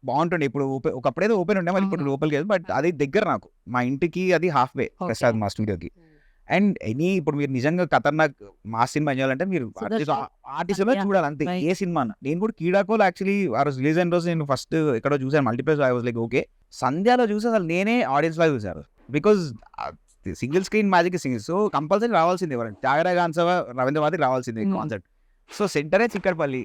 బాగుంటుండే. ఇప్పుడు ఒకప్పుడేదో ఓపెన్ ఉండే, మళ్ళీ ఇప్పుడు లోపలికి లేదు, బట్ అది దగ్గర నాకు, మా ఇంటికి అది హాఫ్ వే ప్రసాద్ మా స్టూడియోకి. అండ్ ఇప్పుడు మీరు నిజంగా ఖతర్నాక్ మా సినిమా చేయాలంటే మీరు ఆర్టిస్ట్ చూడాలి అంతే, ఏ సినిమా. నేను కూడా కీడాకోల్ యాక్చువల్లీ ఆ రోజు రిలీజ్ అయిన రోజు నేను ఫస్ట్ ఎక్కడో చూసాను, multiplex. I was like okay. సంధ్యాలో చూసి అసలు నేనే ఆడియన్స్ లాగా చూసారు, because single screen magic single. So compulsory రావాల్సింది, ఎవరంటే త్యాగరాజ గాన్సవ రవీంద్రనాథ్ రావాల్సింది కాన్సెప్ట్. సో సెంటరే చిక్కడపల్లి.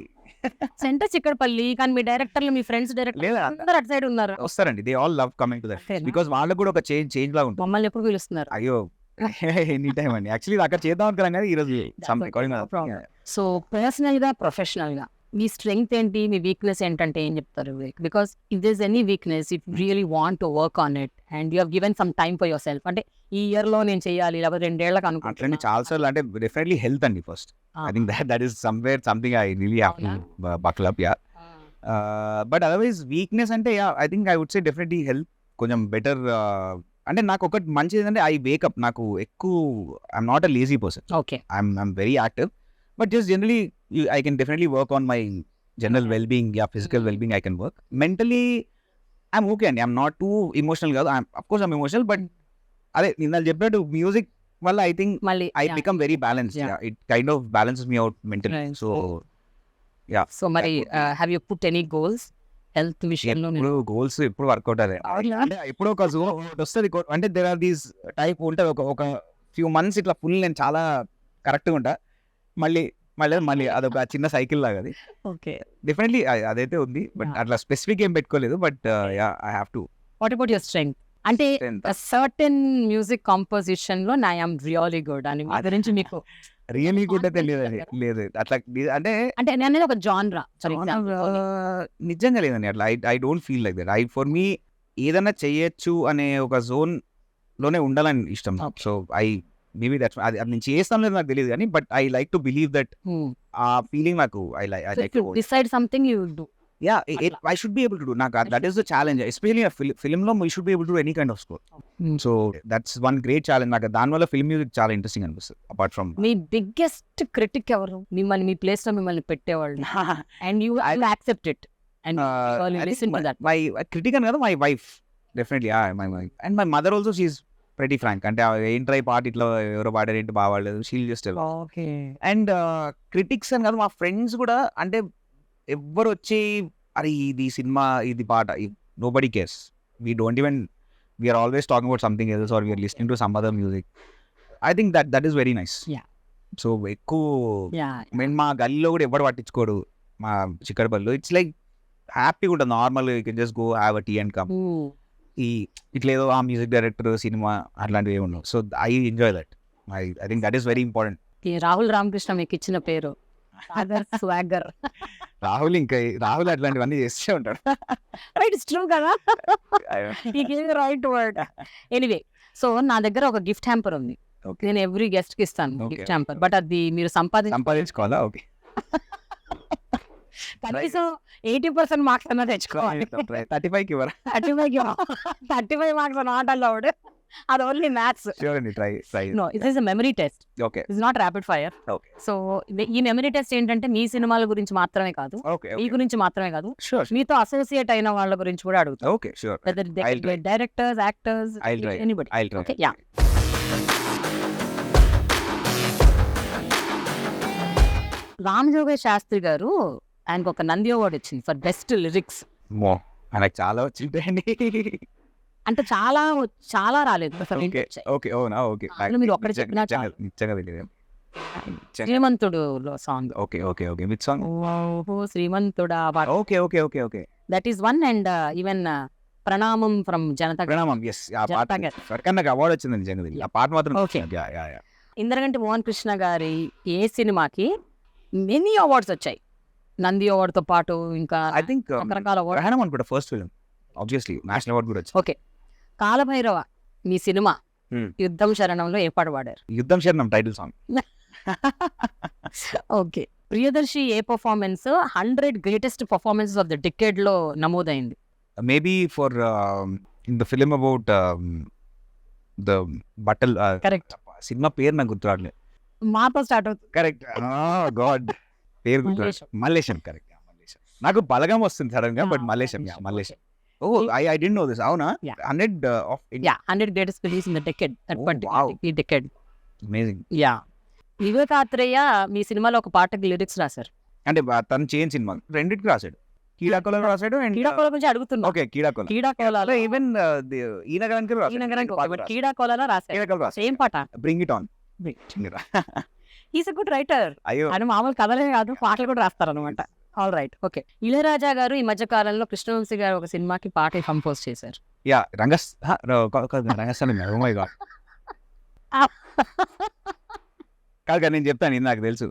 సెంటర్ చిక్కడపల్లి, కానీ మీ డైరెక్టర్లు, మీ ఫ్రెండ్స్ డైరెక్టర్ లేదా అందరూ అటు సైడ్ ఉన్నారు. వస్తారండి, they all love coming to that, because వాళ్ళకి కూడా ఒక చేంజ్ లాగా ఉంటుంది. మమ్మల్ని ఎప్పుడు పిలుస్తున్నారు? అయ్యో ఎనీ టైం అండి, యాక్చువల్లీ అక్కడ చేద్దాం అనుకున్నాం కానీ ఈరోజు సో పర్సనల్ గా, ప్రొఫెషనల్ గా మీ స్ట్రెంగ్త్ ఏంటి, మీ వీక్నెస్ ఏంటంటే ఏం చెప్తారు? Because if there is any weakness, if really want to work on it and you have given some time for yourself, అంటే ఈ ఇయర్ లో నేను చేయాలి, లేకపోతే 2 ఏళ్లకు అట్లనే అనుకుంటున్నా. చాలా సార్లు అంటే డెఫినెట్లీ హెల్త్ అండి first. I think that is somewhere something I really have to buckle up. Yeah, but otherwise weakness అంటే I think I would say definitely health కొంచెం బెటర్. అంటే నాకు ఒకటి మంచిది ఏంటంటే ఐ వేకప్, నాకు ఎక్కువ I'm not a lazy person, okay, I'm very active, but just generally I can definitely work on my general wellbeing, yeah physical wellbeing I can work. Mentally I'm okay అండి, I'm not two emotional కాదు, of course I'm emotional, but అదే నిన్న చెప్పినట్టు music వల్ల I think మళ్ళీ I become very balanced. Yeah, it kind of balances me out mentally. Right. So, yeah. So మరి have you put any goals health విషయంలో? ఇప్పుడు goals ఎప్పుడు work out అదే, అంటే ఇప్పుడు ఒక జోన్ వస్తుంది, అంటే దేర్ ఆర్ దీస్ టైప్ ఉంటుంది, ఒక ఫ్యూ మంత్స్ ఇట్లా ఫుల్ నేను చాలా కరెక్ట్గా ఉంటా, మళ్ళీ అదొక చిన్న సైకిల్ లాగా. అది ఓకే, డెఫినెట్లీ అదైతే ఉంది, బట్ అట్లా స్పెసిఫిక్ ఏం పెట్టుకోలేదు, but yeah I have to. What about your strength? అంటే సర్టెన్ మ్యూజిక్ కంపోజిషన్ లో ఐ యామ్ రియలీ గుడ్ అని మీ గురించి మీకు రియల్లీ గుడ్ అయితే లేదు అట్లా, అంటే అంటే నేను అనేది ఒక జాన్రా నిజంగా లేదండి అట్లా. I don't feel like that. For me ఏదైనా చేయొచ్చు అనే ఒక జోన్ లోనే ఉండాలని ఇష్టం. సో మేబీ దట్స్ అది నేను చేస్తాను లేదు నాకు తెలియదు కానీ, but I like to believe that ఆ ఫీలింగ్ నాకు I like decide something you do. Yeah, I should be able to do. That is the challenge, especially a film lo we should be able to do any kind of score. So that's one great challenge. నాకు దానివల్ల film music చాలా interesting అనిపిస్తుంది. Apart from me biggest critic ఎవరు? మిమ్మల్ని మీ place లో మిమ్మల్ని పెట్టేవాళ్ళు and you accept it and listen to that. My critic అని కదా, my wife definitely. My wife and my mother also, she is pretty frank. అంటే ఏంట్రై పాట ఇట్లా ఎవరో పాడారు ఏంటి బాగాలేదు, she'll just okay. And critics అని కదా, మా ఫ్రెండ్స్ కూడా అంటే ఎవ్వరు వచ్చి అరే ఇది సినిమా ఇది పాట, nobody cares. We don't even, we're always talking about something else or we're listening to some other music. I think that is very nice. So ఎక్కువ మేము మా గల్లీలో కూడా ఎవరు పట్టించుకోడు మా చిక్కడపల్లిలో. ఇట్స్ లైక్ హ్యాపీగా ఉంటుంది, normal you can just go have a tea and come. ఇట్లేదో ఆ మ్యూజిక్ డైరెక్టర్ సినిమా అట్లాంటివి ఏమి ఉండవు. So I enjoy that. I think that is very important. Rahul Ramakrishna మీకు ఇచ్చిన పేరు స్వాగర్. రాహుల్ అట్లాంటివన్నీ చేస్తూ ఉంటాడు. రైట్, ఇట్స్ ట్రూ కదా, హి gave the right word. Anyway, so నా దగ్గర ఒక గిఫ్ట్ హ్యాంపర్ ఉంది. నేను ఎవ్రీ గెస్ట్ కి ఇస్తాను గిఫ్ట్ హ్యాంపర్, బట్ అది మీరు సంపాదించుకోవాలా? ఓకే, కనీసం 80% మార్క్స్ అన్నా తెచ్చుకోవాలి. 35 ఇవ్వరా? 35 మార్క్స్ నాట్ అలౌడ్. అది only maths. No, it is a memory test. Okay, it's not rapid fire. Okay. So ఈ మెమరీ టెస్ట్ ఏంటంటే మీ సినిమాల గురించి మాత్రమే కాదు, మీ గురించి మాత్రమే కాదు, మీతో అసోసియేట్ అయిన వాళ్ళ గురించి కూడా అడుగుతాం. Okay, sure. Whether directors, actors, anybody. Okay, yeah. Ramajogayya Sastry garu ఆయనకు ఒక నంది అవార్డు వచ్చింది ఫర్ బెస్ట్ లిరిక్స్. ఆయనకు చాలా వచ్చిందండి, అంటే చాలా రాలేదు. మీరు ఒక్కడే చెప్పినా Srimanthudu song. Okay, which song? శ్రీమంతుడా. Okay. That is one. And even Pranamam from Janatha. Pranamam, yes. ఆ పాట నాకు అవార్డు వచ్చింది నిజంగా, ఆ పాట మాత్రం. ఓకే. ఇంద్రగంటి మోహన్ కృష్ణ గారి ఏ సినిమాకి మెనీ అవార్డ్స్ వచ్చాయి, నంది అవార్డ్ తో పాటు ఇంకా ఐ థింక్ రకరకాల అవార్డు. గ్రహణం అనుకుంటా first film, obviously national award కూడా వచ్చింది. ఓకే, కాలభైరవ మీ సినిమా యుద్ధం శరణంలో ఏ పాట పాడారు? Yuddham Sharanam title song. Okay, Priyadarshi ఏ performance 100 greatest performances of the decade లో నమోదైంది? Maybe for in the film about the battle correct. Cinema పేరు నాకు గుర్తురాట్లేదు. మాతో స్టార్ట్ అవుతుంది. కరెక్ట్, గాడ్ పేరు గుర్తు. మల్లేశం. కరెక్ట్, మల్లేశం. నాకు బలగం వస్తుంది సడన్ గా, but Mallesham. Mallesham. Oh, I didn't know this. అవునా? 100 of 100 greatest films in the decade, that Oh, particular wow. ఈ decade. Amazing. Yeah. Vivek Atreya మీ సినిమాలో ఒక పాటకి లిరిక్స్ రాశారు. అంటే తను చేయని సినిమా రెండింటికి రాశాడు. కీడాకోల రాశాడు అండ్ కీడాకోల గురించి అడుగుతున్నా. ఓకే, కీడాకోల. కీడాకోలలో ఈవెన్ ఈ నగరానికి ఈ నగరానికి ఒక కీడాకోలలో రాశారు. సేమ్ పాట. Bring it on. Is a good writer. అయ్యో, ఆయన మామూలు కథలే కాదు, పాటలు కూడా రాస్తారు అనమాట. All right, okay. ఇళయరాజా గారు ఈ మధ్య కాలంలో కృష్ణవంశీ గారు ఒక సినిమాకి పాట కంపోజ్ చేశారు. Yeah, Rangasthalam. Oh my god. కాదు నేను చెప్తాను, ఇది నాకు తెలుసు.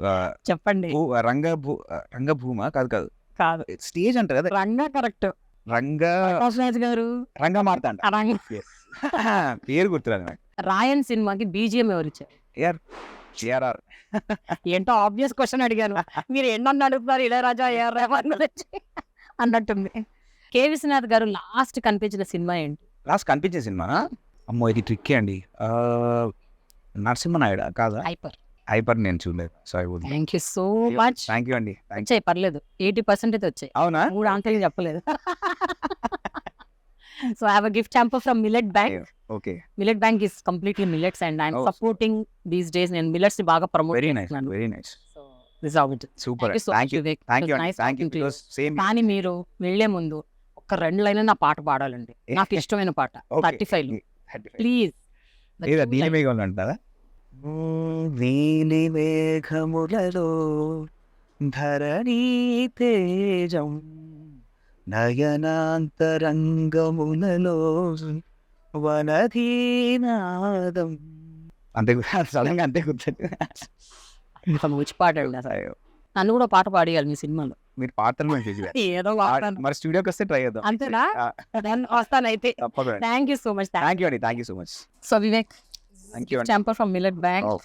చెప్పండి. రంగభూమ కాదు కాదు, స్టేజ్ అంట కదా. రంగా కరెక్ట్. రాజ్ గారు రంగా మారుతా అంట. పేరు గుర్తురాదు నాకు. రాయన్ సినిమాకి బీజిఎం ఎవరు ఇచ్చారు? AR. ఏంటో ఆబ్వియస్ క్వశ్చన్ అడిగాను, మీరు ఎన్నో అడుగుతారు. ఇళయరాజా, AR రెహమాన్ గురించి అన్నట్టుంది. కె విశ్వనాథ్ గారు లాస్ట్ కనిపించిన సినిమా ఏంటి? లాస్ట్ కనిపించే సినిమానా? అమ్మో, ఇది ట్రిక్కీ అండి. నరసింహనాయుడు కాదా? హైపర్ నేను చూడలేదు. So I would. Thank you so much. Thank you అండి. వచ్చాయి, పర్లేదు. 80% అయితే వచ్చాయి. అవునా? 3 ఆన్సర్లు చెప్పలేదు. So I have a gift hamper from millet bank. Okay. Millet bank is completely millets and I'm Oh. Supporting these days. నేను మిల్లెట్స్ ని బాగా ప్రమోట్ వెరీ నైస్, చేస్తున్నాను. Very nice. So this how it. Super. Thank you so thank much, you. Vivek. Thank you It was అండి. nice thank you. talking to you. Same. కానీ మీరు వెళ్లే ముందు ఒక 2 లైన్లు నా పాట పాడాలండి, నాకు ఇష్టమైన పాట. 35 ప్లీజ్. లేదా నీలి మేఘములు అంటారా? నీలి మేఘములలో ధరణి తేజం, నయనాంతరంగములలో వనధీనాదం. అంతే సడన్ గా అంతే గుర్తుంది. మంచి పాట అండి అసలు. నన్ను కూడా పాట పాడేయాలి మీ సినిమాలో. మీరు పాటలు మేము చేసి ఏదో వాడతాను. మరి స్టూడియోకి వస్తే ట్రై చేద్దాం. అంతేనా? వస్తానైతే. తప్పకుండా. Thank you so much. Thank you అండి. Thank you so much. So Vivek, thank you అండి. champer from Millet Bank. Oh.